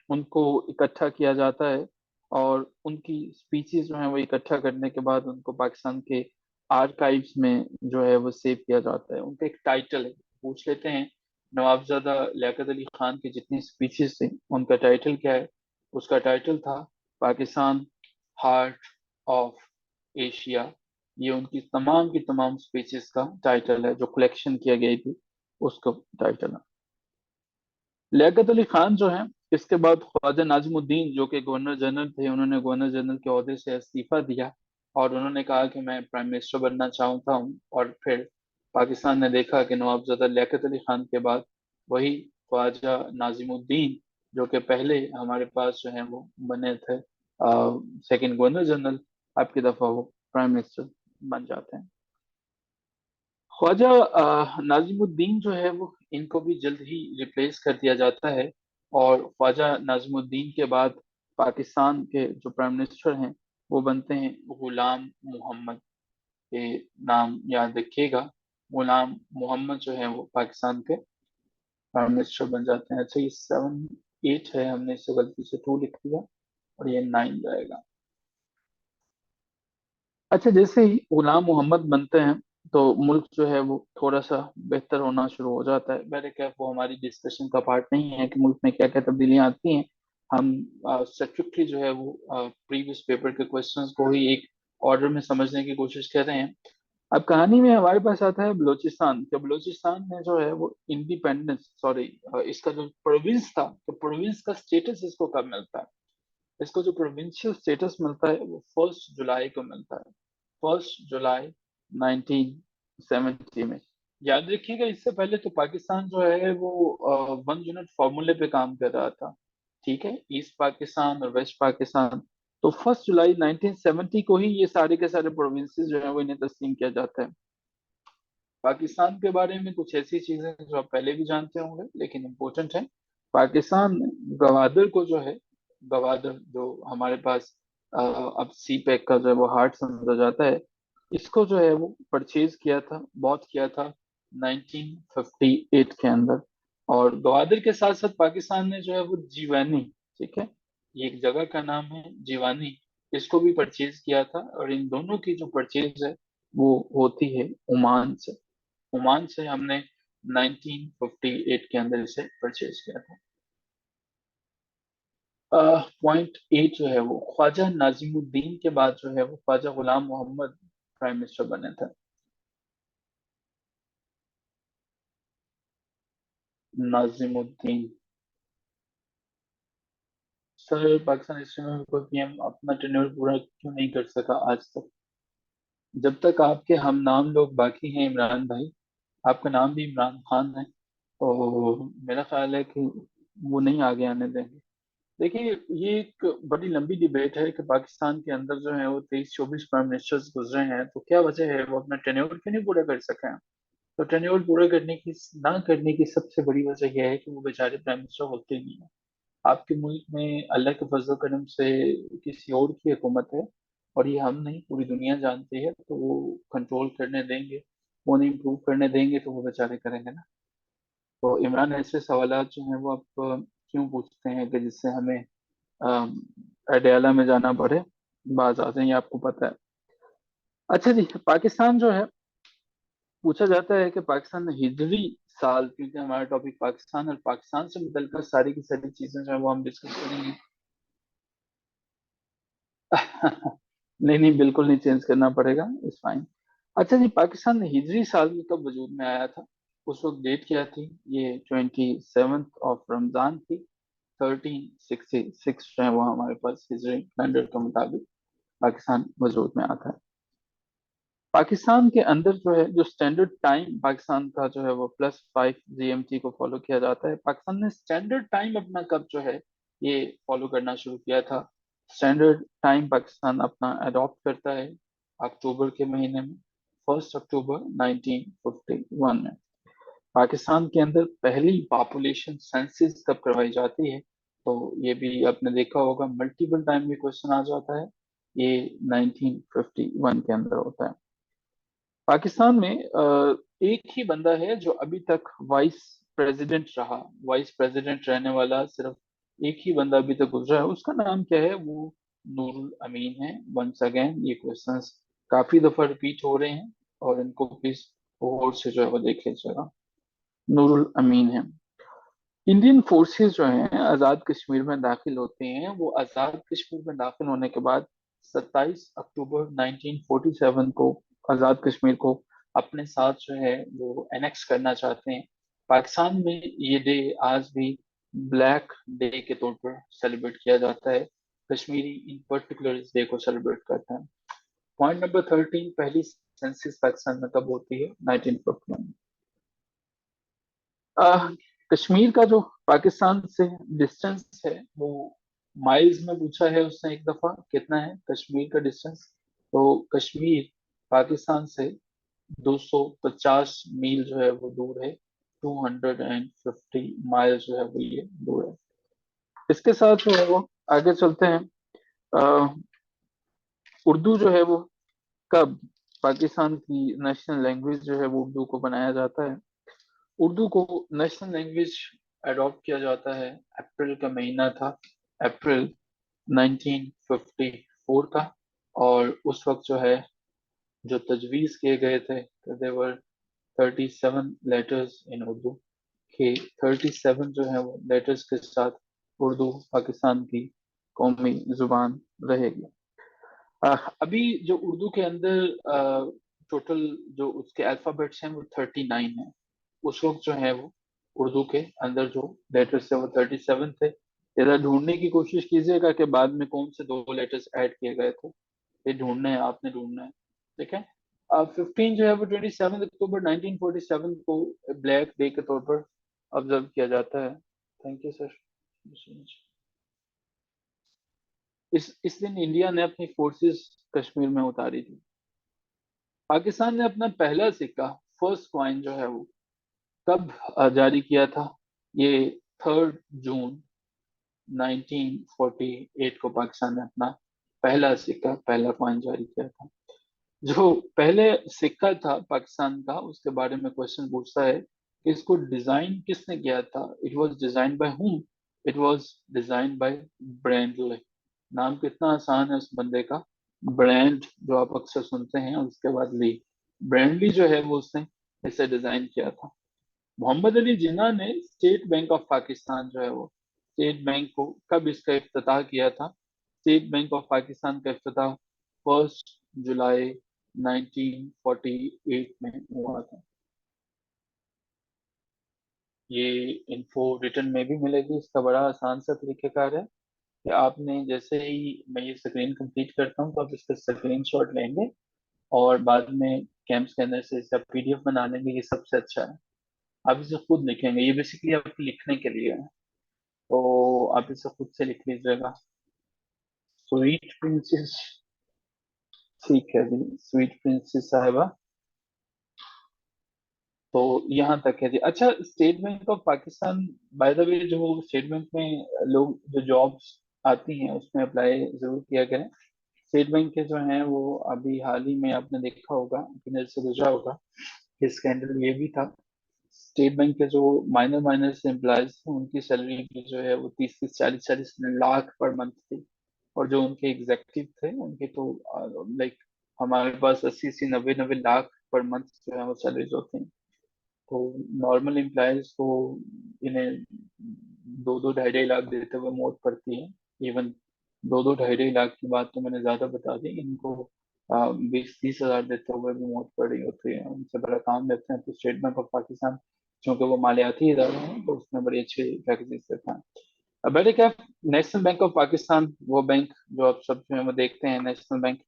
उनको इकट्ठा किया जाता है। और उनकी स्पीचेस जो हैं वो इकट्ठा करने के बाद उनको पाकिस्तान के आर्काइव्स में जो है वो सेव किया जाता है। उनका एक टाइटल है, पूछ लेते हैं नवाबजादा लियाकत अली खान की जितनी स्पीचेस थी उनका टाइटल क्या है? उसका टाइटल था पाकिस्तान हार्ट ऑफ एशिया। ये उनकी तमाम की तमाम स्पीचेस का टाइटल है, जो कलेक्शन किया गई थी उसका टाइटल है। लियाकत अली खान जो है, इसके बाद ख्वाजा नाजिमुद्दीन जो कि गवर्नर जनरल थे, उन्होंने गवर्नर जनरल के ओहदे से इस्तीफा दिया। और उन्होंने कहा कि मैं प्राइम मिनिस्टर बनना चाहता हूँ। और फिर पाकिस्तान ने देखा कि नवाबजादा लियाकत अली खान के बाद वही ख्वाजा नाजिमुद्दीन, जो कि पहले हमारे पास जो है वो बने थे सेकंड गवर्नर जनरल, अब की दफा वो प्राइम मिनिस्टर बन जाते हैं। ख्वाजा नाजिमुद्दीन जो है वो, इनको भी जल्द ही रिप्लेस कर दिया जाता है। और ख्वाजा नाजिमुद्दीन के बाद पाकिस्तान के जो प्राइम मिनिस्टर हैं वो बनते हैं गुलाम मोहम्मद। के नाम याद रखिएगा। गुलाम मोहम्मद जो है वो पाकिस्तान के प्राइम मिनिस्टर बन जाते हैं। अच्छा, ये 7 8 है, हमने इसे गलती से 2 लिख दिया, और ये 9 जाएगा। अच्छा, जैसे ही गुलाम मोहम्मद बनते हैं तो मुल्क जो है वो थोड़ा सा बेहतर होना शुरू हो जाता है। मैंने क्या, वो हमारी डिस्कशन का पार्ट नहीं है कि मुल्क में क्या क्या तब्दीलियां आती हैं। हम स्ट्रक्चरली जो है वो प्रीवियस पेपर के क्वेश्चंस को ही एक ऑर्डर में समझने की कोशिश कर रहे हैं। अब कहानी में हमारे पास आता है बलूचिस्तान। कि बलूचिस्तान में जो है वो इंडिपेंडेंस, सॉरी, इसका जो प्रोविंस था, तो प्रोविंस का स्टेटस इसको कब मिलता है? इसको जो प्रोविंशियल स्टेटस मिलता है वो 1 जुलाई को मिलता है। 1 जुलाई 1970 में। याद रखिएगा, इससे पहले तो पाकिस्तान जो है वो 1 यूनिट फॉर्मूले पे काम कर रहा था। ठीक है, ईस्ट पाकिस्तान और वेस्ट पाकिस्तान। तो 1 जुलाई 1970 को ही ये सारे के सारे प्रोविंसेस जो है वो इन्हें तस्लीम किया जाता है। पाकिस्तान के बारे में कुछ ऐसी चीजें जो आप पहले भी जानते होंगे लेकिन इम्पोर्टेंट है। पाकिस्तान ने गवादर को जो है, गवादर जो हमारे पास अब सी पैक का जो है वो हार्ट समझा जाता है, इसको जो है वो परचेज किया था, बॉट किया था 1958 के अंदर। और गवादर के साथ साथ पाकिस्तान ने जो है वो जीवानी, ठीक है, ये एक जगह का नाम है जीवानी, इसको भी परचेज किया था। और इन दोनों की जो परचेज है वो होती है ओमान से। ओमान से हमने 1958 के अंदर इसे परचेज किया था। पॉइंट 8 जो है वो, ख्वाजा नाजिमुद्दीन के बाद जो है वो ख्वाजा गुलाम मोहम्मद प्राइम मिनिस्टर बने थे। नाजिमुद्दीन सर, पाकिस्तान हिस्ट्री में कोई पीएम अपना टेन्योर पूरा क्यों नहीं कर सका आज तक? जब तक आपके हम नाम लोग बाकी हैं इमरान भाई, आपका नाम भी इमरान खान है, तो मेरा ख्याल है कि वो नहीं आगे आने देंगे। देखिए, ये एक बड़ी लंबी डिबेट है कि पाकिस्तान के अंदर जो है वो 23 24 प्राइम मिनिस्टर्स गुजरे हैं, तो क्या वजह है वो अपना टेन्योर क्यों नहीं पूरा कर सके हैं? तो टेन्योर पूरा करने की, ना करने की सबसे बड़ी वजह यह है कि वो बेचारे प्राइम मिनिस्टर होते नहीं है। आपके मुल्क में अल्लाह के फजल करम से किसी और की हुकूमत है, और ये हम नहीं पूरी दुनिया जानती है, तो वो कंट्रोल करने देंगे? वो नहीं इम्प्रूव करने देंगे तो वो बेचारे करेंगे ना। तो इमरान ऐसे सवालात जो हैं वो आप क्यों पूछते हैं कि जिससे हमें अडयाला में जाना पड़े? बाज आ जाए, ये आपको पता है। अच्छा जी, पाकिस्तान जो है, पूछा जाता है कि पाकिस्तान में हिजरी साल, क्योंकि हमारा टॉपिक पाकिस्तान और पाकिस्तान से मुतल्लिक़ सारी की सारी चीजें जो है वो हम डिस्कस करेंगे। नहीं नहीं, बिल्कुल नहीं चेंज करना पड़ेगा, इट्स फाइन। अच्छा जी, पाकिस्तान में हिजरी साल में कब वजूद में आया था? उस वक्त डेट क्या थी? ये 27th ऑफ रमजान थी, 1366 जो है वो हमारे पास हिजरी कैलेंडर के मुताबिक पाकिस्तान वजूद में आता है। पाकिस्तान के अंदर जो है, जो स्टैंडर्ड टाइम पाकिस्तान का जो है वो +5 GMT को फॉलो किया जाता है। पाकिस्तान ने स्टैंडर्ड टाइम अपना कब जो है ये फॉलो करना शुरू किया था? स्टैंडर्ड टाइम पाकिस्तान अपना अडॉप्ट करता है अक्टूबर के महीने में, 1 अक्टूबर 1951 में। पाकिस्तान के अंदर पहली पॉपुलेशन सेंसस कब करवाई जाती है? तो ये भी आपने देखा होगा, मल्टीपल टाइम में क्वेश्चन आ जाता है। ये 1951 के अंदर होता है। पाकिस्तान में एक ही बंदा है जो अभी तक वाइस प्रेसिडेंट रहा। वाइस प्रेसिडेंट रहने वाला सिर्फ एक ही बंदा अभी तक गुजरा है। उसका नाम क्या है? वो नूरुल अमीन है। वंस अगेन ये क्वेश्चंस काफी दफा रिपीट हो रहे हैं, और इनको प्लीज गौर से जो है वो देख लीजिएगा। नूरुल अमीन है। इंडियन फोर्सेस जो हैं आज़ाद कश्मीर में दाखिल होते हैं। वो आज़ाद कश्मीर में दाखिल होने के बाद 27 अक्टूबर 1947 को आज़ाद कश्मीर को अपने साथ जो है वो एनेक्स करना चाहते हैं। पाकिस्तान में ये डे आज भी ब्लैक डे के तौर पर सेलिब्रेट किया जाता है। कश्मीरी इन पर्टिकुलर इस डे को सेलिब्रेट करते हैं। पॉइंट नंबर 13, पहली सेंसस पाकिस्तान में कब होती है? 1951। आह, कश्मीर का जो पाकिस्तान से डिस्टेंस है वो माइल्स में पूछा है उसने एक दफा, कितना है कश्मीर का डिस्टेंस? तो कश्मीर पाकिस्तान से 250 मील जो है वो दूर है। 250 माइल जो है वो ये दूर है। इसके साथ जो है वो आगे चलते हैं। आह, उर्दू जो है वो कब पाकिस्तान की नेशनल लैंग्वेज जो है वो उर्दू को बनाया जाता है? उर्दू को नेशनल लैंग्वेज अडॉप्ट किया जाता है, अप्रैल का महीना था, अप्रैल 1954 का। और उस वक्त जो है जो तजवीज़ किए गए थे, देवर 37 लेटर्स इन उर्दू के। 37 जो है वो लेटर्स के साथ उर्दू पाकिस्तान की कौमी जुबान रहेगी। अभी जो उर्दू के अंदर टोटल जो उसके अल्फ़ाबेट्स हैं वो 39 है। उस वक्त जो है वो उर्दू के अंदर जो लेटर्स थे वो 37 थे। जरा ढूंढने की कोशिश कीजिएगा कि बाद में कौन से दो लेटर्स ऐड किए गए थे। ये ढूंढना है, आपने ढूंढना है। ठीक है। 15 जो है वो 27 अक्टूबर 1947 को ब्लैक डे के तौर पर ऑब्जर्व किया जाता है। Thank you sir. इस दिन इंडिया ने अपनी फोर्सेस कश्मीर में उतारी थी। पाकिस्तान ने अपना पहला सिक्का, फर्स्ट कॉइन जो है वो कब जारी किया था? ये 3 जून 1948 को पाकिस्तान ने अपना पहला सिक्का, पहला कॉइन जारी किया था। जो पहले सिक्का था पाकिस्तान का, उसके बारे में क्वेश्चन पूछता है कि इसको डिजाइन किसने किया था? It was design by whom? It was design by Brandley. नाम कितना आसान है उस बंदे का, ब्रांड जो आप अक्सर सुनते हैं, और उसके बाद ली। ब्रांडली जो है वो उसने इसे डिजाइन किया था। मोहम्मद अली जिन्ना ने स्टेट बैंक ऑफ पाकिस्तान जो है वो, स्टेट बैंक को कब इसका इफ्तिताह किया था? स्टेट बैंक ऑफ पाकिस्तान का इफ्तिताह 1 जुलाई 1948 में हुआ था। ये इन्फो रिटर्न में भी मिलेगी। इसका बड़ा आसान सा तरीकेकार है कि आपने जैसे ही मैं ये स्क्रीन कंप्लीट करता हूँ तो आप इसका स्क्रीन शॉट लेंगे, और बाद में कैम स्कैनर से इसका PDF बना लेंगे। ये सबसे अच्छा है। आप इसे खुद लिखेंगे, ये बेसिकली आपको लिखने के लिए है, तो आप इसे खुद से लिख लीजिएगा। Sweet princess. ठीक है जी, स्वीट प्रिंसेस साहिबा। तो यहाँ तक है जी। अच्छा, state bank of Pakistan, by the way, जो स्टेट बैंक में लोग जो जॉब्स आती हैं उसमें अप्लाई जरूर किया करें। स्टेट बैंक के जो हैं वो अभी हाल ही में आपने देखा होगा, अपनी नजर से गुजरा होगा कि स्कैंडल ये भी था। स्टेट बैंक के जो माइनर माइनर से एम्प्लॉयज थे उनकी सैलरी भी जो है वो 30 30 40 40 लाख पर मंथ थी। और जो उनके एग्जेक्टिव थे उनके तो लाइक हमारे पास 80 80 90 90 लाख पर मंथ जो है वो सैलरीज होती हैं। तो नॉर्मल एम्प्लॉयज को इन्हें 2 2 ढाई 2.5 लाख देते हुए मौत पड़ती है। इवन 2 2 ढाई 2.5 लाख की बात तो मैंने ज्यादा बता दी, इनको 20 30 हजार देते हुए भी मौत पड़ रही होती है। उनसे बड़ा काम लेते हैं तो स्टेट बैंक ऑफ पाकिस्तान, क्योंकि वो मालियाती इदारा है तो उसमें बड़ी अच्छी पैकेजेस देता है। अब बेटे क्या, नेशनल बैंक ऑफ पाकिस्तान, वो बैंक जो आप सब जो है वो देखते हैं, नेशनल बैंक,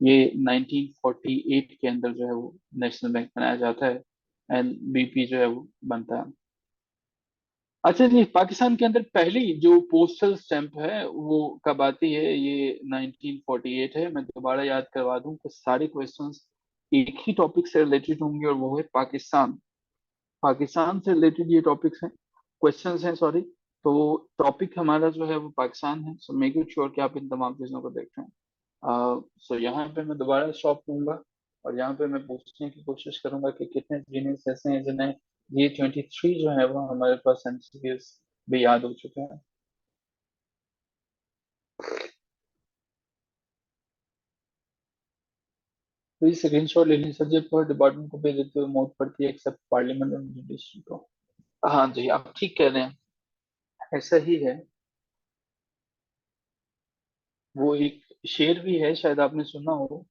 ये 1948 के अंदर जो है वो नेशनल बैंक बनाया जाता है। एंड बीपी जो है वो बनता है। अच्छा जी, पाकिस्तान के अंदर पहली जो पोस्टल स्टैंप है वो कब आती है? ये 1948 है। मैं दोबारा याद करवा दूं कि सारे क्वेश्चंस एक ही टॉपिक से रिलेटेड होंगे और वो है पाकिस्तान। पाकिस्तान से रिलेटेड ये टॉपिक्स हैं, क्वेश्चंस हैं सॉरी। तो टॉपिक हमारा जो है वो पाकिस्तान है, सो मेक इट श्योर कि आप इन तमाम चीज़ों को देख रहे हैं। सो यहाँ पे मैं दोबारा स्टॉप लूंगा और यहाँ पे मैं पूछने की कोशिश करूंगा कि कितने जीनियस ऐसे हैं जिन्हें ये 23 जो है वो हमारे पास एमसीक्यूज भी याद हो चुके हैं। तो ये स्क्रीन शॉट ले लीजिए सर, पर डिपार्टमेंट को भेज देते हुए मौत पड़ती है एक्सेप्ट पार्लियामेंट और जुडिशरी को। हाँ जी, आप ठीक कह रहे हैं, ऐसा ही है। वो एक शेर भी है, शायद आपने सुना हो।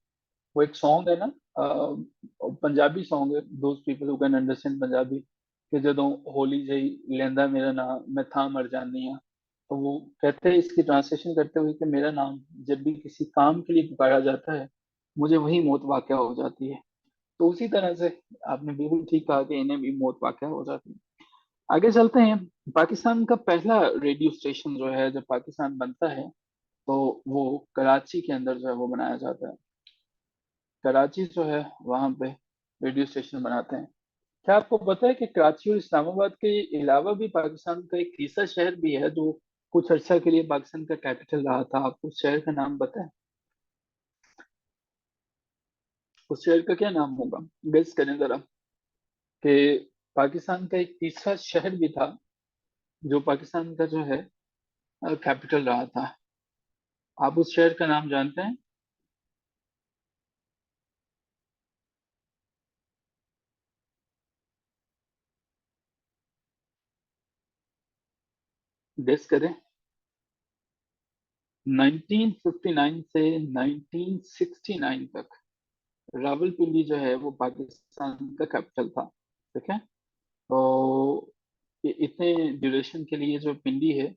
वो एक सॉन्ग है ना, पंजाबी सॉन्ग है, those people who can understand Punjabi, कि ਜਦੋਂ होली जई लेंदा मेरा नाम मैं था मर जानी हाँ। तो वो कहते हैं इसकी ट्रांसलेशन करते हुए कि मेरा नाम जब भी किसी काम के लिए पुकारा जाता है मुझे वही मौत वाक़या हो जाती है। तो उसी तरह से आपने बिल्कुल ठीक कहा कि इन्हें भी मौत वाक़या हो जाती है। आगे चलते हैं। पाकिस्तान का पहला रेडियो स्टेशन जो है जब पाकिस्तान बनता है तो वो कराची के अंदर जो है वो बनाया जाता है। कराची जो है वहां पे रेडियो स्टेशन बनाते हैं। क्या आपको पता है कि कराची और इस्लामाबाद के अलावा भी पाकिस्तान का एक तीसरा शहर भी है जो कुछ अर्सा के लिए पाकिस्तान का कैपिटल रहा था? आपको उस शहर का नाम पता है? उस शहर का क्या नाम होगा? गेस करें जरा कि पाकिस्तान का एक तीसरा शहर भी था जो पाकिस्तान का जो है कैपिटल रहा था। आप उस शहर का नाम जानते हैं? गेस करें। 1959 से 1969 तक रावलपिंडी जो है वो पाकिस्तान का कैपिटल था। ठीक है। तो ये इतने ड्यूरेशन के लिए जो पिंडी है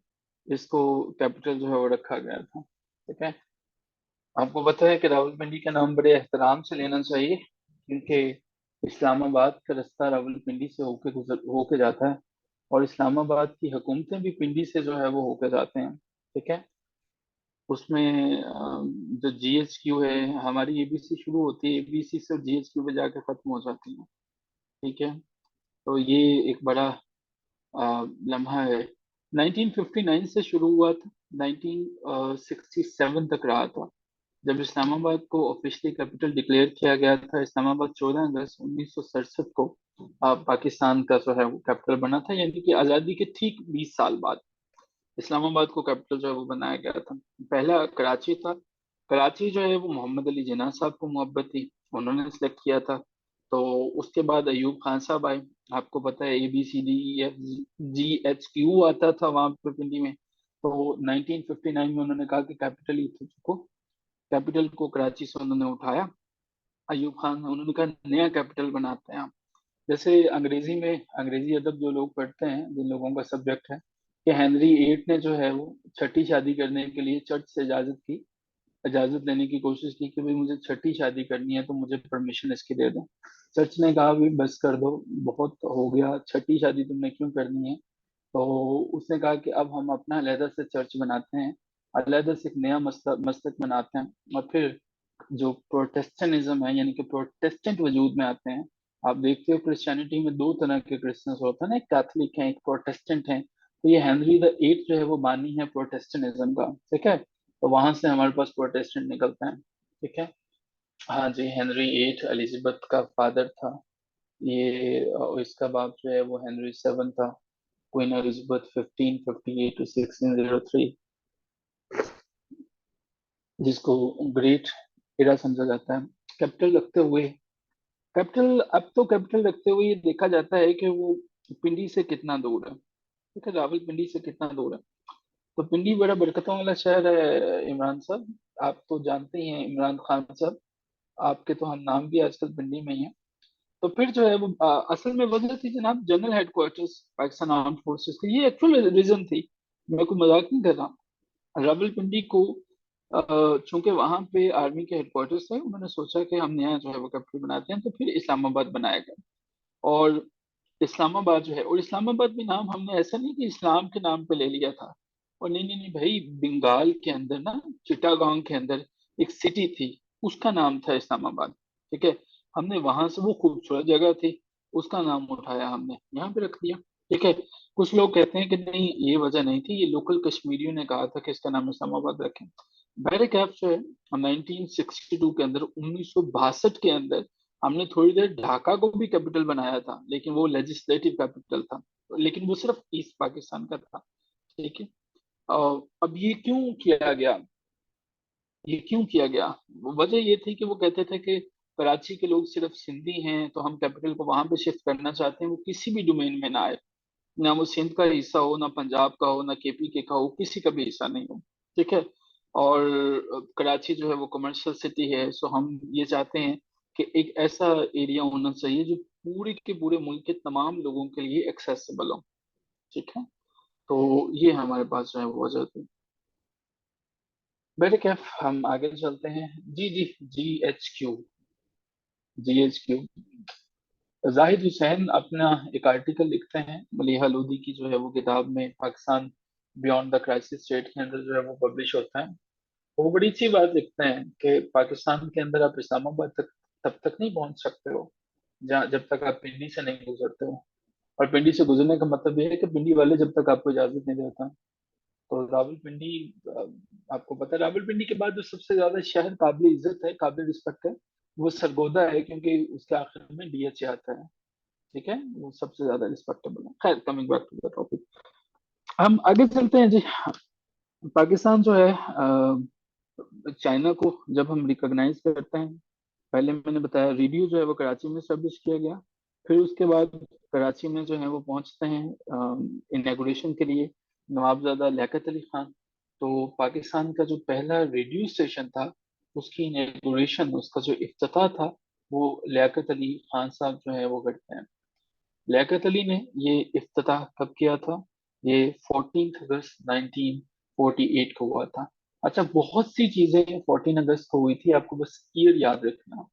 इसको कैपिटल जो है वो रखा गया था। ठीक है। आपको पता है कि रावलपिंडी का नाम बड़े एहतराम से लेना चाहिए क्योंकि इस्लामाबाद का रास्ता रावलपिंडी से होके जाता है और इस्लामाबाद की हुकूमतें भी पिंडी से जो है वो होके जाते हैं। ठीक है। उसमें जो जीएचक्यू है, हमारी एबीसी शुरू होती है, एबीसी से जीएचक्यू पे जाके खत्म हो जाती है। ठीक है। तो ये एक बड़ा लम्हा है। 1959 से शुरू हुआ था, 1967 तक रहा था। जब इस्लामाबाद को ऑफिशियली कैपिटल डिक्लेयर किया गया था, इस्लामाबाद 14 अगस्त 1967 को पाकिस्तान का जो है वो कैपिटल बना था, यानी कि आज़ादी के ठीक 20 साल बाद इस्लामाबाद को कैपिटल जो है वो बनाया गया था। पहला कराची था। कराची जो है वो मोहम्मद अली जिन्ना साहब को मोहब्बत थी, उन्होंने सेलेक्ट किया था। तो उसके बाद अयूब खान साहब आए। आपको पता है ABCDEFGHQ आता था वहां पे पिंडी में। तो 1959 में उन्होंने कहा कि कैपिटल को कराची से उन्होंने उठाया। अयूब खान, उन्होंने कहा नया कैपिटल बनाते हैं हम। जैसे अंग्रेजी में, अंग्रेजी अदब जो लोग पढ़ते हैं, जिन लोगों का सब्जेक्ट है, कि हेनरी एट ने जो है वो छठी शादी करने के लिए चर्च से इजाजत लेने की कोशिश की कि भाई मुझे छठी शादी करनी है तो मुझे परमिशन इसकी दे दो। चर्च ने कहा भाई बस कर दो, बहुत हो गया, छठी शादी तुमने क्यों करनी है? तो उसने कहा कि अब हम अपना अलहदा से चर्च बनाते हैं, अलहदा से एक नया मसलक मसलक बनाते हैं, और फिर जो प्रोटेस्टेंटिज्म है यानी कि प्रोटेस्टेंट वजूद में आते हैं, आप देखते हो क्रिश्चियनिटी में दो तरह के क्रिश्चियंस होते हैं ना, एक कैथलिक है, एक प्रोटेस्टेंट है। तो ये हेनरी द एट जो है वो बानी है प्रोटेस्टेंटिज्म का, ठीक है। तो वहां से हमारे पास प्रोटेस्टेंट निकलते हैं, ठीक है। हाँ जी, हेनरी एट एलिजाबेथ का फादर था ये, और इसका बाप जो है वो हेनरी सेवन था। क्वीन एलिजाबेथ 1558 टू 1603, जिसको ग्रेट एरा समझा जाता है। कैपिटल रखते हुए, कैपिटल अब तो कैपिटल रखते हुए ये देखा जाता है कि वो पिंडी से कितना दूर है, ठीक है, रावलपिंडी से कितना दूर है। तो पिंडी बड़ा बरकतों वाला शहर है इमरान साहब, आप तो जानते ही हैं इमरान खान साहब, आपके तो हम नाम भी आजकल पिंडी में ही है। तो फिर जो है वो असल में वजह थी जनाब general headquarters Pakistan arm forces की, ये एक्चुअल रीजन थी, मैं कोई मजाक नहीं कर रहा। रावलपिंडी को चूंकि वहां पे आर्मी के हेडक्वार्टर्स थे, उन्होंने सोचा कि हम नया जो है वो कैपिटल बनाते हैं, तो फिर इस्लामाबाद बनाया गया। और इस्लामाबाद जो है, और इस्लामाबाद भी नाम हमने ऐसा नहीं कि इस्लाम के नाम पे ले लिया था। और नहीं नहीं नहीं भाई, बंगाल के अंदर ना, चिटागांग के अंदर एक सिटी थी, उसका नाम था इस्लामाबाद, ठीक है। हमने वहां से, वो खूबसूरत जगह थी, उसका नाम उठाया हमने यहाँ पे रख दिया, ठीक है। कुछ लोग कहते हैं कि नहीं ये वजह नहीं थी, ये लोकल कश्मीरियों ने कहा था कि इसका नाम इस्लामाबाद रखें। बहरे कैफ जो है, 1962 के अंदर, 1962 के अंदर हमने थोड़ी देर ढाका को भी कैपिटल बनाया था, लेकिन वो लेजिस्लेटिव कैपिटल था, लेकिन वो सिर्फ ईस्ट पाकिस्तान का था, ठीक है। अब ये क्यों किया गया, ये क्यों किया गया, वजह ये थी कि वो कहते थे कि कराची के लोग सिर्फ सिंधी हैं, तो हम कैपिटल को वहां पे शिफ्ट करना चाहते हैं, वो किसी भी डोमेन में ना आए, ना वो सिंध का हिस्सा हो, ना पंजाब का हो, ना केपी के का हो, किसी का भी हिस्सा नहीं हो, ठीक है। और कराची जो है वो कमर्शियल सिटी है, सो हम ये चाहते हैं कि एक ऐसा एरिया होना चाहिए जो पूरे के पूरे मुल्क के तमाम लोगों के लिए एक्सेसिबल हो, ठीक है। तो ये हमारे पास जो है वो वजह थी। बेटे क्या, हम आगे चलते हैं। जी जी, GHQ, GHQ। जाहिद हुसैन अपना एक आर्टिकल लिखते हैं मलीहा लोधी की जो है वो किताब में, Pakistan beyond the crisis state के अंदर जो है वो पब्लिश होता है। वो बड़ी अच्छी बात लिखते हैं कि पाकिस्तान के अंदर आप इस्लामाबाद तक तब तक नहीं पहुंच सकते हो जहाँ, जब तक आप पिंडी से नहीं गुजरते हो। और पिंडी से गुजरने का मतलब ये है कि पिंडी वाले जब तक आपको इजाजत नहीं देता। तो रावलपिंडी, आपको पता है रावलपिंडी के बाद जो सबसे ज्यादा शहर काबिल इज्जत है, काबिल रिस्पेक्ट है, वो सरगोदा है, क्योंकि उसके आखिर में DH आता है, ठीक है। वो सबसे ज्यादा रिस्पेक्टेबल है। खैर, coming back to the topic, हम आगे चलते हैं जी। पाकिस्तान जो है चाइना को जब हम रिकॉग्नाइज करते हैं, पहले मैंने बताया रेडियो जो है वो कराची में स्टेब्लिश किया गया। फिर उसके बाद कराची में जो है वो पहुंचते हैं इनॉग्रेशन के लिए नवाबजादा लियाकत अली खान। तो पाकिस्तान का जो पहला रेडियो स्टेशन था, उसकी इनॉग्रेशन, उसका जो इफ्तिताह था, वो लियाकत अली खान साहब जो है वो करते हैं। लियाकत अली ने ये इफ्तिताह कब किया था, ये 14 अगस्त 1948 को हुआ था। अच्छा, बहुत सी चीजें 14 अगस्त को हुई थी, आपको बस ईयर याद रखना।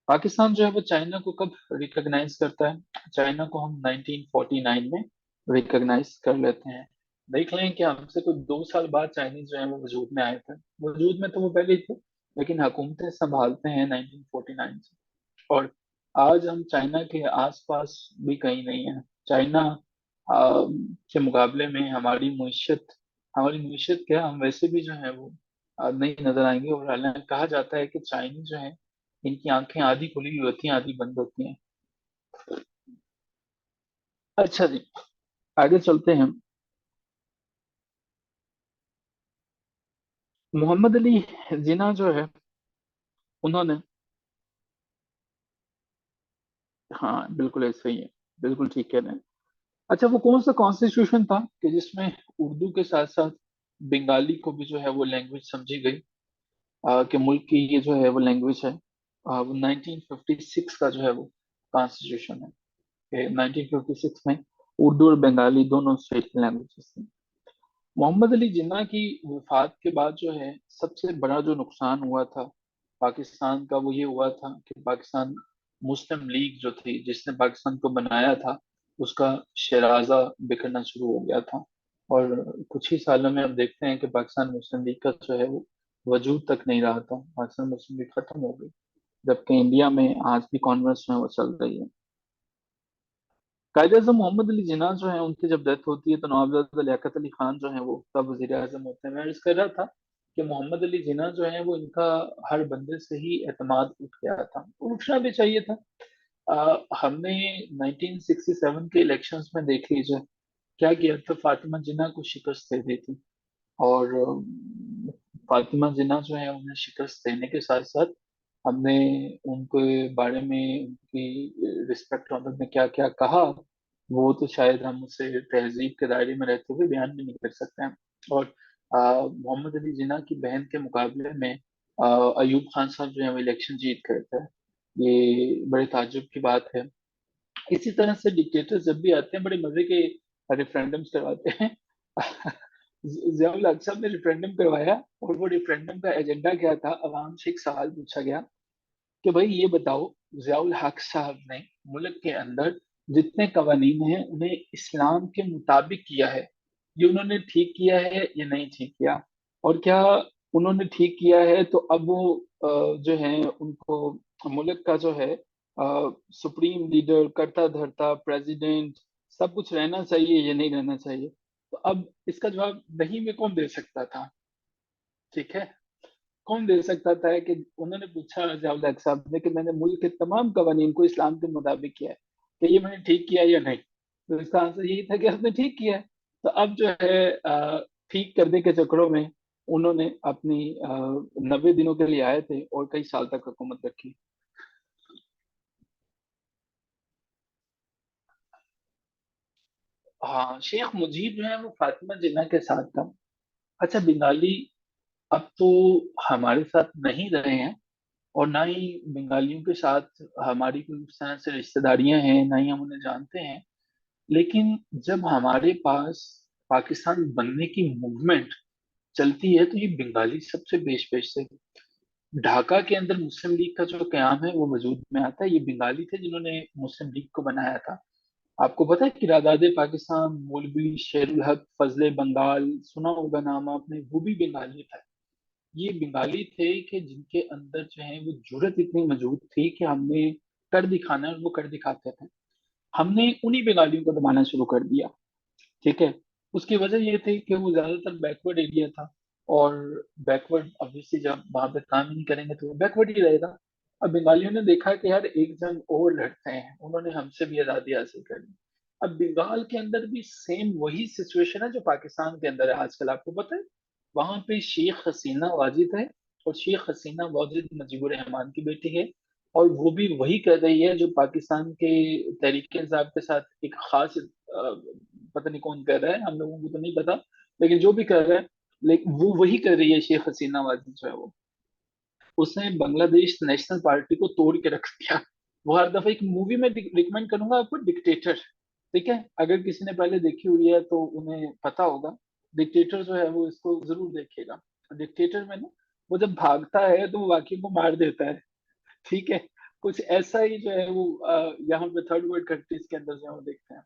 पाकिस्तान जो है वो चाइना को कब रिकॉग्नाइज करता है, चाइना को हम 1949 में रिकॉग्नाइज कर लेते हैं। देख लें कि हमसे कोई 2 साल बाद चाइनीज जो है वो वजूद में आए थे, वजूद में तो वो पहले ही थे, लेकिन हुकूमतें संभालते हैं 1949 से। और आज हम चाइना के आसपास भी कहीं नहीं है। चाइना के मुकाबले में हमारी मीशत क्या, हम वैसे भी जो है वो नहीं नजर आएंगे। और हालांकि कहा जाता है कि चाइनीज जो है, इनकी आंखें आधी खुली हुई होती हैं, आधी बंद होती हैं। अच्छा जी, आगे चलते हैं। मोहम्मद अली जिन्ना जो है, उन्होंने, हाँ बिल्कुल ऐसा ही है, बिल्कुल ठीक कह रहे हैं। अच्छा, वो कौन सा कॉन्स्टिट्यूशन था कि जिसमें उर्दू के साथ साथ बंगाली को भी जो है वो लैंग्वेज समझी गई, कि मुल्क की ये जो है वो लैंग्वेज है। वो 1956 का जो है वो कॉन्स्टिट्यूशन है कि 1956 में उर्दू और बंगाली दोनों स्टेट की लैंग्वेजेस थी। मोहम्मद अली जिन्ना की वफात के बाद जो है सबसे बड़ा जो नुकसान हुआ था पाकिस्तान का, वो ये हुआ था कि पाकिस्तान मुस्लिम लीग जो थी, जिसने पाकिस्तान को बनाया था, उसका शराजा बिखरना शुरू हो गया था। और कुछ ही सालों में अब देखते हैं कि पाकिस्तान मुस्लिम लीग का जो है वो वजूद तक नहीं रहा था, पाकिस्तान मुस्लिम लीग खत्म हो गई। जबकि इंडिया में आज भी कॉन्वेंट्स में वो चल रही है। कायदे आजम मोहम्मद अली जिन्ना जो है, उनकी जब डेथ होती है तो नवाबजादा लियाकत अली खान जो है वो तब वजीर आजम होते हैं। मैं अर्ज कर रहा था कि मोहम्मद अली जिन्ना जो है वो इनका हर बंदे से ही एतमाद उठ गया था, उठना भी चाहिए था। हमने 1967 के इलेक्शंस में देख लीजिए क्या किया था, फातिमा जिन्ना को शिकस्त दे दी थी। और फातिमा जिन्ना जो है उन्हें शिकस्त देने के साथ साथ हमने उनके बारे में, उनकी रिस्पेक्ट ऑनर में क्या क्या कहा, वो तो शायद हम उसे तहजीब के दायरे में रहते हुए बयान भी नहीं कर सकते हैं। और मोहम्मद अली जिन्ना की बहन के मुकाबले में अयूब खान साहब जो है वो इलेक्शन जीत गए थे। ये बड़े ताज्जुब की बात है। इसी तरह से डिक्टेटर्स जब भी आते हैं बड़े मजे के रेफरेंडम्स करवाते हैं। जियाउल हक साहब ने रेफरेंडम करवाया, और वो रेफरेंडम का एजेंडा क्या था, अवाम से एक सवाल पूछा गया कि भाई ये बताओ, जियाउल हक साहब ने मुल्क के अंदर जितने कवानीन हैं उन्हें इस्लाम के मुताबिक किया है, ये उन्होंने ठीक किया है या नहीं ठीक किया? और क्या उन्होंने ठीक किया है तो अब वो जो है उनको मुल्क का जो है सुप्रीम लीडर, कर्ता धर्ता, प्रेसिडेंट, सब कुछ रहना चाहिए या नहीं रहना चाहिए? तो अब इसका जवाब नहीं में कौन दे सकता था? ठीक है, कौन दे सकता था कि उन्होंने पूछा जियाउल हक साहब ने कि मैंने मुल्क के तमाम कवानीन को इस्लाम के मुताबिक किया है, कि ये मैंने ठीक किया या नहीं? तो इसका आंसर यही था कि आपने ठीक किया है। तो अब जो है ठीक करने के चक्करों में उन्होंने अपनी 90 दिनों के लिए आए थे और कई साल तक हुकूमत रखी। हाँ, शेख मुजीब जो है वो फातिमा जिन्ना के साथ था। अच्छा, बंगाली अब तो हमारे साथ नहीं रहे हैं, और ना ही बंगालियों के साथ हमारी कोई उस तरह से रिश्तेदारियां हैं, ना ही हम उन्हें जानते हैं। लेकिन जब हमारे पास पाकिस्तान बनने की मूवमेंट चलती है तो ये बंगाली सबसे पेश पेश से। ढाका के अंदर मुस्लिम लीग का जो क्याम है वो वजूद में आता है, ये बंगाली थे जिन्होंने मुस्लिम लीग को बनाया था। आपको पता है किरादाद पाकिस्तान, मौलवी शेरुल हक, फजले बंगाल, सुना होगा नाम आपने, वो भी बंगाली था। ये बंगाली थे कि जिनके अंदर जो है वो जुर्रत इतनी मौजूद थी कि हमने कर दिखाना है, और वो कर दिखाते थे। हमने उन्हीं बंगालियों को दबाना शुरू कर दिया। ठीक है, उसकी वजह ये थी कि वो ज्यादातर बैकवर्ड एरिया था, और बैकवर्ड ऑब्वियसली जब वहां पे काम ही नहीं करेंगे तो वो बैकवर्ड ही रहेगा। अब बंगालियों ने देखा कि यार एक जंग और लड़ते हैं, उन्होंने हमसे भी आजादी हासिल कर ली। अब बंगाल के अंदर भी सेम वही सिचुएशन है जो पाकिस्तान के अंदर है आजकल, आपको पता है। वहां पे शेख हसीना वाजिद है, और शेख हसीना वाजिद मुजीबुर रहमान की बेटी है। और वो भी वही कर रही है जो पाकिस्तान के तहरीक इंसाफ के साथ एक खास पता नहीं कौन कर रहा है, हम लोगों को तो नहीं पता, लेकिन जो भी कर रहा है, लेकिन वो वही कर रही है। शेख हसीना वाजिद जो है वो, उसने बांग्लादेश नेशनल पार्टी को तोड़ के रख दिया। वो हर दफा एक मूवी में रिकमेंड करूंगा आपको, डिक्टेटर। ठीक है, अगर किसी ने पहले देखी हुई है तो उन्हें पता होगा। डिक्टेटर जो है वो, इसको जरूर देखिएगा। डिक्टेटर में ना, वो जब भागता है तो वो बाकी को मार देता है। ठीक है, कुछ ऐसा ही जो है वो यहाँ पे थर्ड वर्ल्ड कंट्रीज के अंदर जो है वो देखते हैं।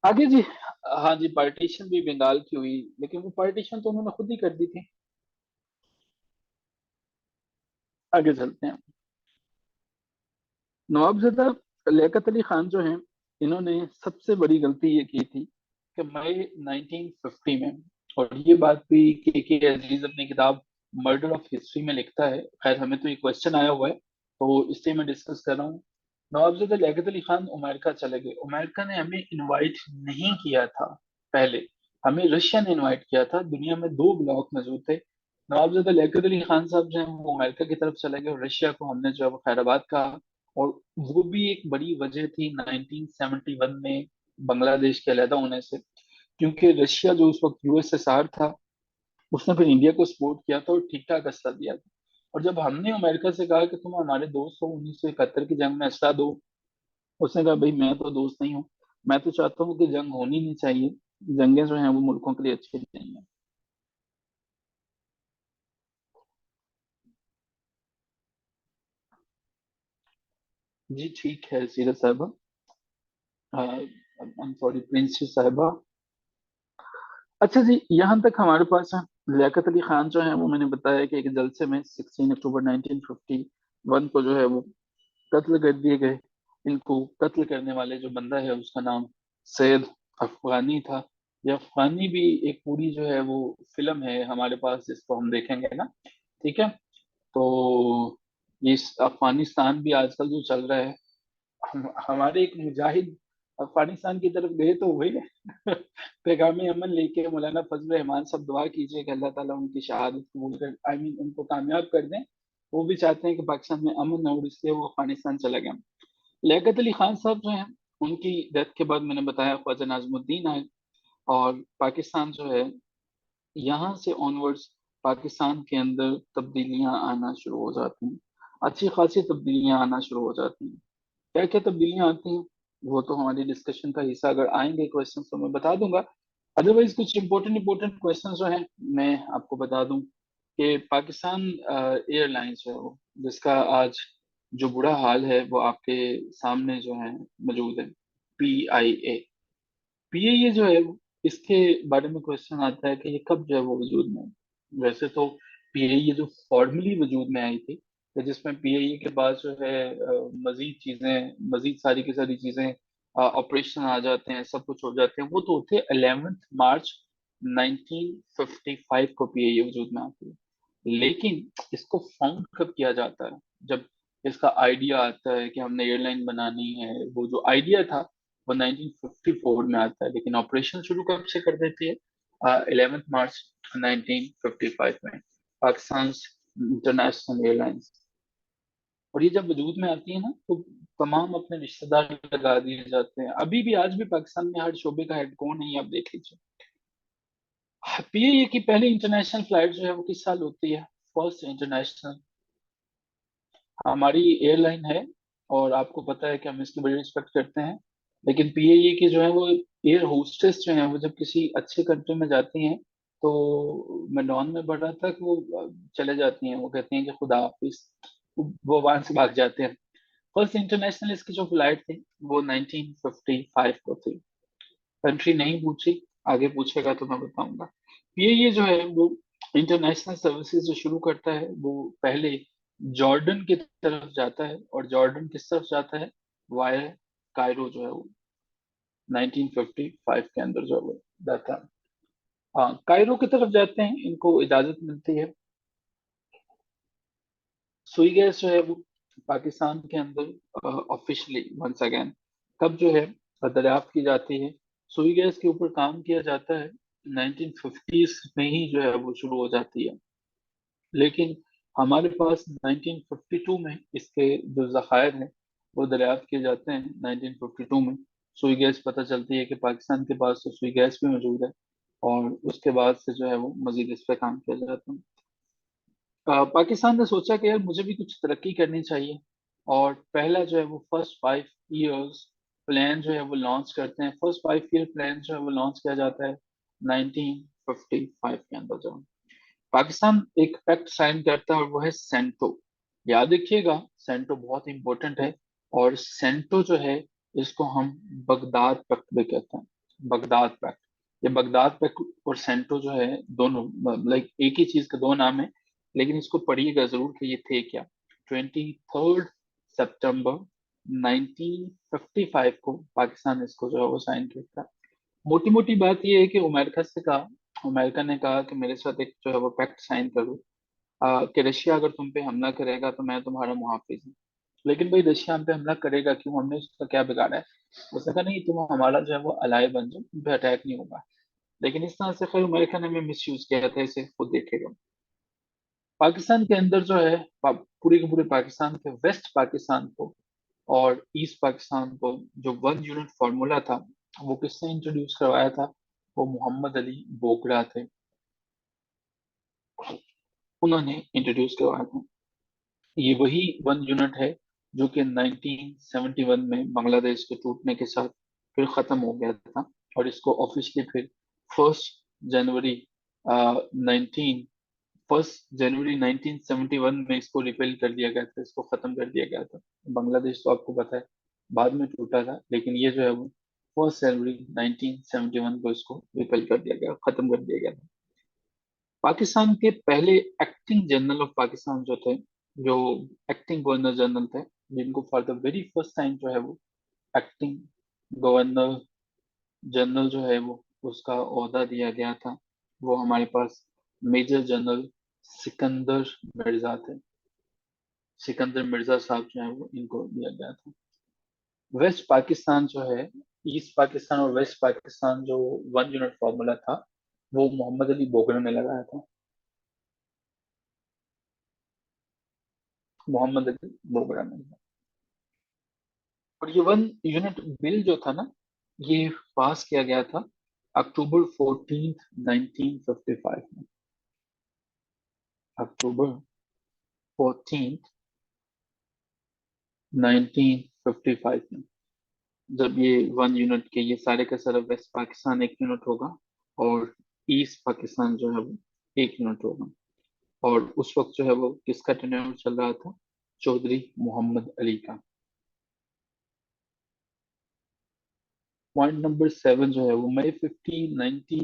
आगे जी। हाँ जी, पार्टीशन भी बंगाल की हुई, लेकिन वो पार्टीशन तो उन्होंने खुद ही कर दी थी। आगे चलते हैं। नवाबजादा लियाकत अली खान जो हैं, इन्होंने सबसे बड़ी गलती ये की थी कि मई 1950 में, और ये बात भी के अजीज अपनी किताब मर्डर ऑफ हिस्ट्री में लिखता है। खैर, हमें तो ये क्वेश्चन आया हुआ है तो इसलिए मैं डिस्कस कर रहा हूँ। नवाबजादा लियाकत अली खान अमेरिका चले गए। अमेरिका ने हमें इनवाइट नहीं किया था पहले, हमें रशिया ने इनवाइट किया था। दुनिया में दो ब्लॉक मौजूद थे। नवाबजादा लियाकत अली खान साहब जो है वो अमेरिका की तरफ चले गए, और रशिया को हमने जो है वो खैराबाद कहा। और वो भी एक बड़ी वजह थी 1971 में बांग्लादेश के अलहदा होने से, क्योंकि रशिया जो उस वक्त यूएसएसआर था, उसने फिर इंडिया को सपोर्ट किया था और ठीक ठाक असला दिया था। और जब हमने अमेरिका से कहा कि तुम हमारे दोस्त हो, 1971 की जंग में असला दो, उसने कहा भाई मैं तो दोस्त नहीं हूँ, मैं तो चाहता हूँ कि जंग होनी नहीं चाहिए, जंगें जो हैं वो मुल्कों के लिए अच्छी नहीं है। जी ठीक है सीरत साहबा, आई एम सॉरी प्रिंसेस साहबा। अच्छा जी, यहाँ तक हमारे पास है। लियाकत अली खान जो है वो, मैंने बताया कि एक जलसे में 16 अक्टूबर 1950 वन को जो है वो कत्ल कर दिए गए। इनको कत्ल करने वाले जो बंदा है उसका नाम सैयद अफगानी था। ये अफगानी भी एक पूरी जो है वो फिल्म है हमारे पास, जिसको हम देखेंगे ना। ठीक है। तो ये अफगानिस्तान भी आजकल जो चल रहा है, हमारे एक मुजाहिद अफगानिस्तान की तरफ गए तो हुए पैगाम अमन लेके। मौलाना फजल रहमान सब दुआ कीजिए कि अल्लाह ताला उनकी शहादत कबूल कर, आई मीन उनको कामयाब कर दें। वो भी चाहते हैं कि पाकिस्तान में अमन हो, और इसलिए वो अफगानिस्तान चले गए। लियाकत अली खान साहब जो हैं, उनकी डेथ के बाद मैंने बताया ख्वाजा नाजमुद्दीन आए। और पाकिस्तान जो है, यहाँ से ऑनवर्ड्स पाकिस्तान के अंदर तब्दीलियां आना शुरू हो जाती हैं। अच्छी खासी तब्दीलियां आना शुरू हो जाती हैं। क्या क्या तब्दीलियां आती हैं वो तो हमारी डिस्कशन का हिस्सा, अगर आएंगे क्वेश्चन तो मैं बता दूंगा। अदरवाइज कुछ इंपॉर्टेंट इंपॉर्टेंट क्वेश्चन जो हैं मैं आपको बता दूं कि पाकिस्तान एयरलाइंस जो है वो, जिसका आज जो बुरा हाल है वो आपके सामने जो है मौजूद है। PIA, PIA जो है इसके बारे में क्वेश्चन आता है कि ये कब जो है वो वजूद में आई। वैसे तो PIA जो फॉर्मली वजूद में आई थी, कि जिसमें PIA के बाद जो है मजीद चीजें, मजीद सारी की सारी चीजें, ऑपरेशन आ जाते हैं, सब कुछ हो जाते हैं, वो तो होते 11 मार्च 1955 को PIA वजूद में आती है। लेकिन इसको फाउंड कब किया जाता है? जब इसका आइडिया आता है कि हमने एयरलाइन बनानी है, वो जो आइडिया था वो 1954 में आता है, लेकिन ऑपरेशन शुरू कब से कर देती है? 11 मार्च 1955 में, पाकिस्तान इंटरनेशनल एयरलाइंस। और ये जब वजूद में आती है ना, तो तमाम अपने रिश्तेदार लगा दिए जाते हैं। अभी भी आज भी पाकिस्तान में हर शोबे का हेड कौन है ये आप देख लीजिए। PIA की पहली इंटरनेशनल फ्लाइट जो है वो किस साल होती है? फर्स्ट इंटरनेशनल हमारी एयरलाइन है, और आपको पता है कि हम इसकी बड़ी रिस्पेक्ट करते हैं। लेकिन PIA की जो है वो एयर होस्टेस जो है वो जब किसी अच्छे कंट्री में जाती हैं, तो मैं डॉन में पढ़ रहा था कि वो चले जाती हैं, वो कहती हैं कि खुदा हाफिज, वो वहां से भाग जाते हैं। फर्स्ट इंटरनेशनल इसकी जो फ्लाइट थी वो 1955 को थी। कंट्री नहीं पूछी, आगे पूछेगा तो मैं बताऊंगा। ये जो है वो इंटरनेशनल सर्विसेज जो शुरू करता है वो पहले जॉर्डन की तरफ जाता है। और जॉर्डन किस तरफ जाता है? वाया कायरो जो है वो 1955 के अंदर जो है वो जाता है। हाँ, कायरो की तरफ जाते हैं, इनको इजाजत मिलती है। सुई गैस जो है वो पाकिस्तान के अंदर ऑफिशियली वंस अगेन कब जो है दरियाफ्त की जाती है? सुई गैस के ऊपर काम किया जाता है 1950s में ही जो है वो शुरू हो जाती है। लेकिन हमारे पास 1952 में इसके जो जखायर हैं वो दरियाफ्त किए जाते हैं। 1952 में सुई गैस पता चलती है कि पाकिस्तान के पास तो सुई गैस भी मौजूद है, और उसके बाद से जो है वो मजीद इस पे काम किया जाता है। पाकिस्तान ने सोचा कि यार मुझे भी कुछ तरक्की करनी चाहिए, और पहला जो है वो फर्स्ट 5 इयर्स प्लान जो है वो लॉन्च करते हैं। फर्स्ट 5 ईयर प्लान जो है वो लॉन्च किया जाता है 1955 के अंदर जो है। पाकिस्तान एक पैक्ट साइन करता है, और वो है सेंटो। याद रखिएगा, सेंटो बहुत इंपॉर्टेंट है। और सेंटो जो है इसको हम बगदाद पैक्ट भी कहते हैं। बगदाद पैक्ट, ये बगदाद पैक्ट और सेंटो जो है दोनों लाइक एक ही चीज के दो नाम है। लेकिन इसको पढ़िएगा जरूर कि ये थे क्या। 23 सितंबर 1955 को पाकिस्तान इसको जो है वो साइन किया था। मोटी मोटी बात ये है कि अमेरिका से कहा, अमेरिका ने कहा कि मेरे साथ एक जो है वो पैक्ट साइन करो, कि रशिया अगर तुम पे हमला करेगा तो मैं तुम्हारा मुहाफिज हूँ। लेकिन भाई रशिया हम पे हमला करेगा क्यों? हमने उसका क्या बिगाड़ा है? उसने कहा नहीं, तुम हमारा जो है वो अलाय बन जाओ, तुम पे अटैक नहीं होगा। लेकिन इस तरह से खैर अमेरिका ने भी मिस यूज किया था, इसे खुद देखेगा। पाकिस्तान के अंदर जो है पूरे के पूरे पाकिस्तान के वेस्ट पाकिस्तान को और ईस्ट पाकिस्तान को जो 1 यूनिट फार्मूला था वो किसने इंट्रोड्यूस करवाया था? वो मोहम्मद अली बोगरा थे, उन्होंने इंट्रोड्यूस करवाया था। ये वही 1 यूनिट है जो कि 1971 में बांग्लादेश के टूटने के साथ फिर खत्म हो गया था। और इसको ऑफिशियली फिर फर्स्ट जनवरी 1971 में इसको रिपेल कर दिया गया था, इसको खत्म कर दिया गया था। बांग्लादेश तो आपको पता है बाद में टूटा था, लेकिन ये जो है वो 1 जनवरी 1971 को इसको रिपेल कर दिया गया, खत्म कर दिया गया था। पाकिस्तान के पहले एक्टिंग जनरल ऑफ पाकिस्तान जो थे जो एक्टिंग गवर्नर जनरल थे, जिनको for the very first time जो है वो एक्टिंग गवर्नर जनरल जो है वो उसका ओहदा दिया गया था, वो हमारे पास मेजर जनरल सिकंदर मिर्जा थे। सिकंदर मिर्जा साहब जो है वो इनको दिया गया था। वेस्ट पाकिस्तान जो है, ईस्ट पाकिस्तान और वेस्ट पाकिस्तान, जो 1 यूनिट फॉर्मूला था, वो मोहम्मद अली बोगरा ने लगाया था। मोहम्मद अली बोगरा ने। और ये 1 यूनिट बिल जो था ना, ये पास किया गया था अक्टूबर 14, 1955 में। अक्टूबर 14, 1955 में, जब ये 1 यूनिट के ये सारे का सारा वेस्ट पाकिस्तान 1 यूनिट होगा, और ईस्ट पाकिस्तान जो है वो 1 यूनिट होगा। और उस वक्त जो है वो किसका टेन्योर चल रहा था? चौधरी मोहम्मद अली का। पॉइंट नंबर 7 जो है वो मई 1590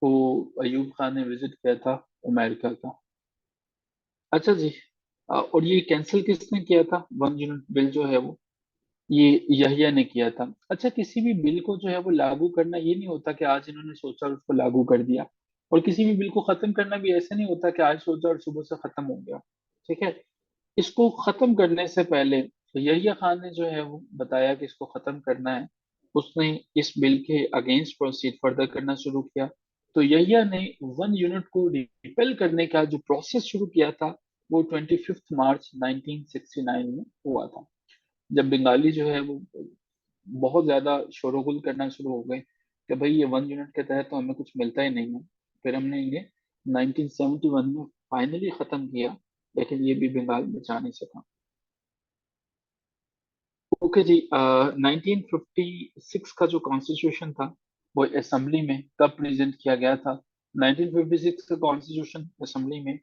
को अयूब खान ने विजिट किया था अमेरिका का। अच्छा जी। और ये कैंसिल किसने किया था? 1 यूनिट बिल जो है वो, ये यहिया ने किया था। अच्छा, किसी भी बिल को जो है वो लागू करना ये नहीं होता कि आज इन्होंने सोचा और उसको लागू कर दिया। और किसी भी बिल को खत्म करना भी ऐसे नहीं होता कि आज सोचा और सुबह से खत्म हो गया। ठीक है। इसको खत्म करने से पहले तो यहिया खान ने जो है वो बताया कि इसको खत्म करना है। उसने इस बिल के अगेंस्ट प्रोसीड फर्दर करना शुरू किया। तो यहिया ने 1 यूनिट को रिपेल करने का जो प्रोसेस शुरू किया था, वो 25 मार्च 1969 में हुआ था। जब बंगाली जो है वो बहुत ज्यादा शोरगुल करना शुरू हो गए कि भाई ये 1 यूनिट के तहत तो हमें कुछ मिलता ही नहीं है, फिर हमने इन्हें 1971 में फाइनली खत्म किया। लेकिन ये भी बंगाल में जा नहीं सका। ओके जी। 1956 का जो कॉन्स्टिट्यूशन था, वो असेंबली में कब प्रेजेंट किया गया था? 1956 का कॉन्स्टिट्यूशन असेंबली में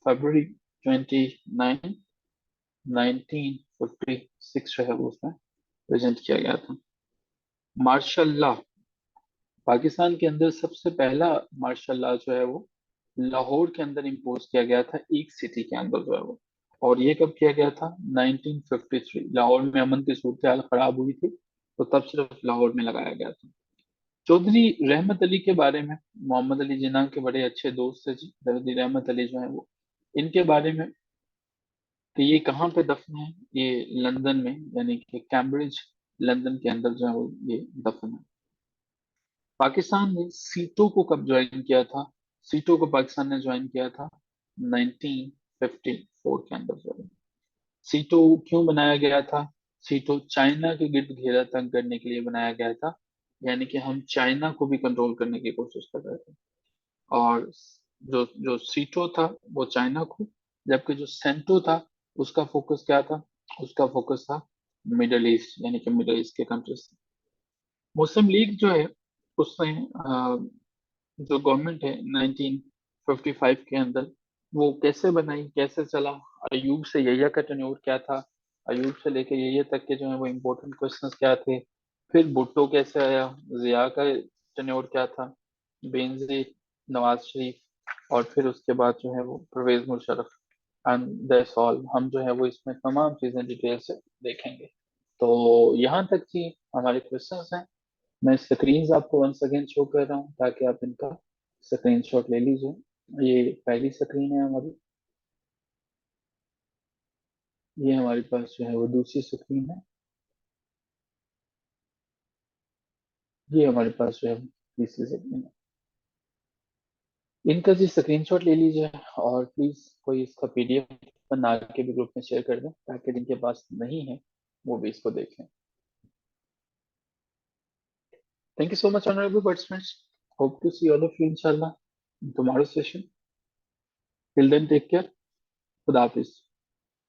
February 29, 1956 जो है वो उसमें प्रेजेंट किया गया था। मार्शल लॉ, पाकिस्तान के अंदर सबसे पहला मार्शल लॉ जो है वो लाहौर के अंदर इम्पोज किया गया था, एक सिटी के अंदर जो है वो। और ये कब किया गया था? 1953। लाहौर में अमन की सूरत हाल खराब हुई थी, तो तब सिर्फ लाहौर में लगाया गया था। चौधरी रहमत अली के बारे में, मोहम्मद अली जिन्ना के बड़े अच्छे दोस्त थे जी, चौधरी रहमत अली जो है वो, इनके बारे में कि ये कहाँ पे दफन है? ये लंदन में, यानी कि कैम्ब्रिज, लंदन के अंदर जो है वो ये दफन है। पाकिस्तान ने सीटों को कब ज्वाइन किया था? सीटों को पाकिस्तान ने ज्वाइन किया था 1954 के अंदर जो है। सीटों क्यों बनाया गया था? सीटों चाइना के गिर्द घेरा तंग करने के लिए बनाया गया था। यानी कि हम चाइना को भी कंट्रोल करने की कोशिश कर रहे थे। और जो जो सीटो था वो चाइना को, जबकि जो सेंटो था उसका फोकस क्या था? उसका फोकस था मिडल ईस्ट, यानी कि मिडल ईस्ट के कंट्रीज। मुस्लिम लीग जो है उसने जो गवर्नमेंट है 1955 के अंदर, वो कैसे बनाई, कैसे चला? अयूब से यहिया का टेन्योर क्या था? अयूब से लेके यहिया तक के जो है वो इम्पोर्टेंट क्वेश्चंस क्या थे? फिर भुट्टो कैसे आया? जिया का टेन्योर क्या था? बेनजीर, नवाज शरीफ, और फिर उसके बाद जो है वो Parvez Musharraf. And that's all. हम जो है वो इसमें तमाम चीजें डिटेल से देखेंगे। तो यहाँ तक जी हमारे क्वेश्चंस हैं। मैं स्क्रीन आपको वन सेकेंड शो कर रहा हूँ ताकि आप इनका स्क्रीनशॉट ले लीजिए। ये पहली स्क्रीन है हमारी। ये हमारे पास जो है वो दूसरी स्क्रीन है। ये हमारे पास जो है वो तीसरी स्क्रीन है। इनका जी स्क्रीनशॉट ले लीजिए, और प्लीज कोई इसका पीडीएफ बना के भी ग्रुप में शेयर कर दें ताकि जिनके पास नहीं है वो भी इसको देखें। Thank you so much honourable participants. Hope to see all of you इंशाल्लाह tomorrow session. Till then take care. खुदा हाफिज।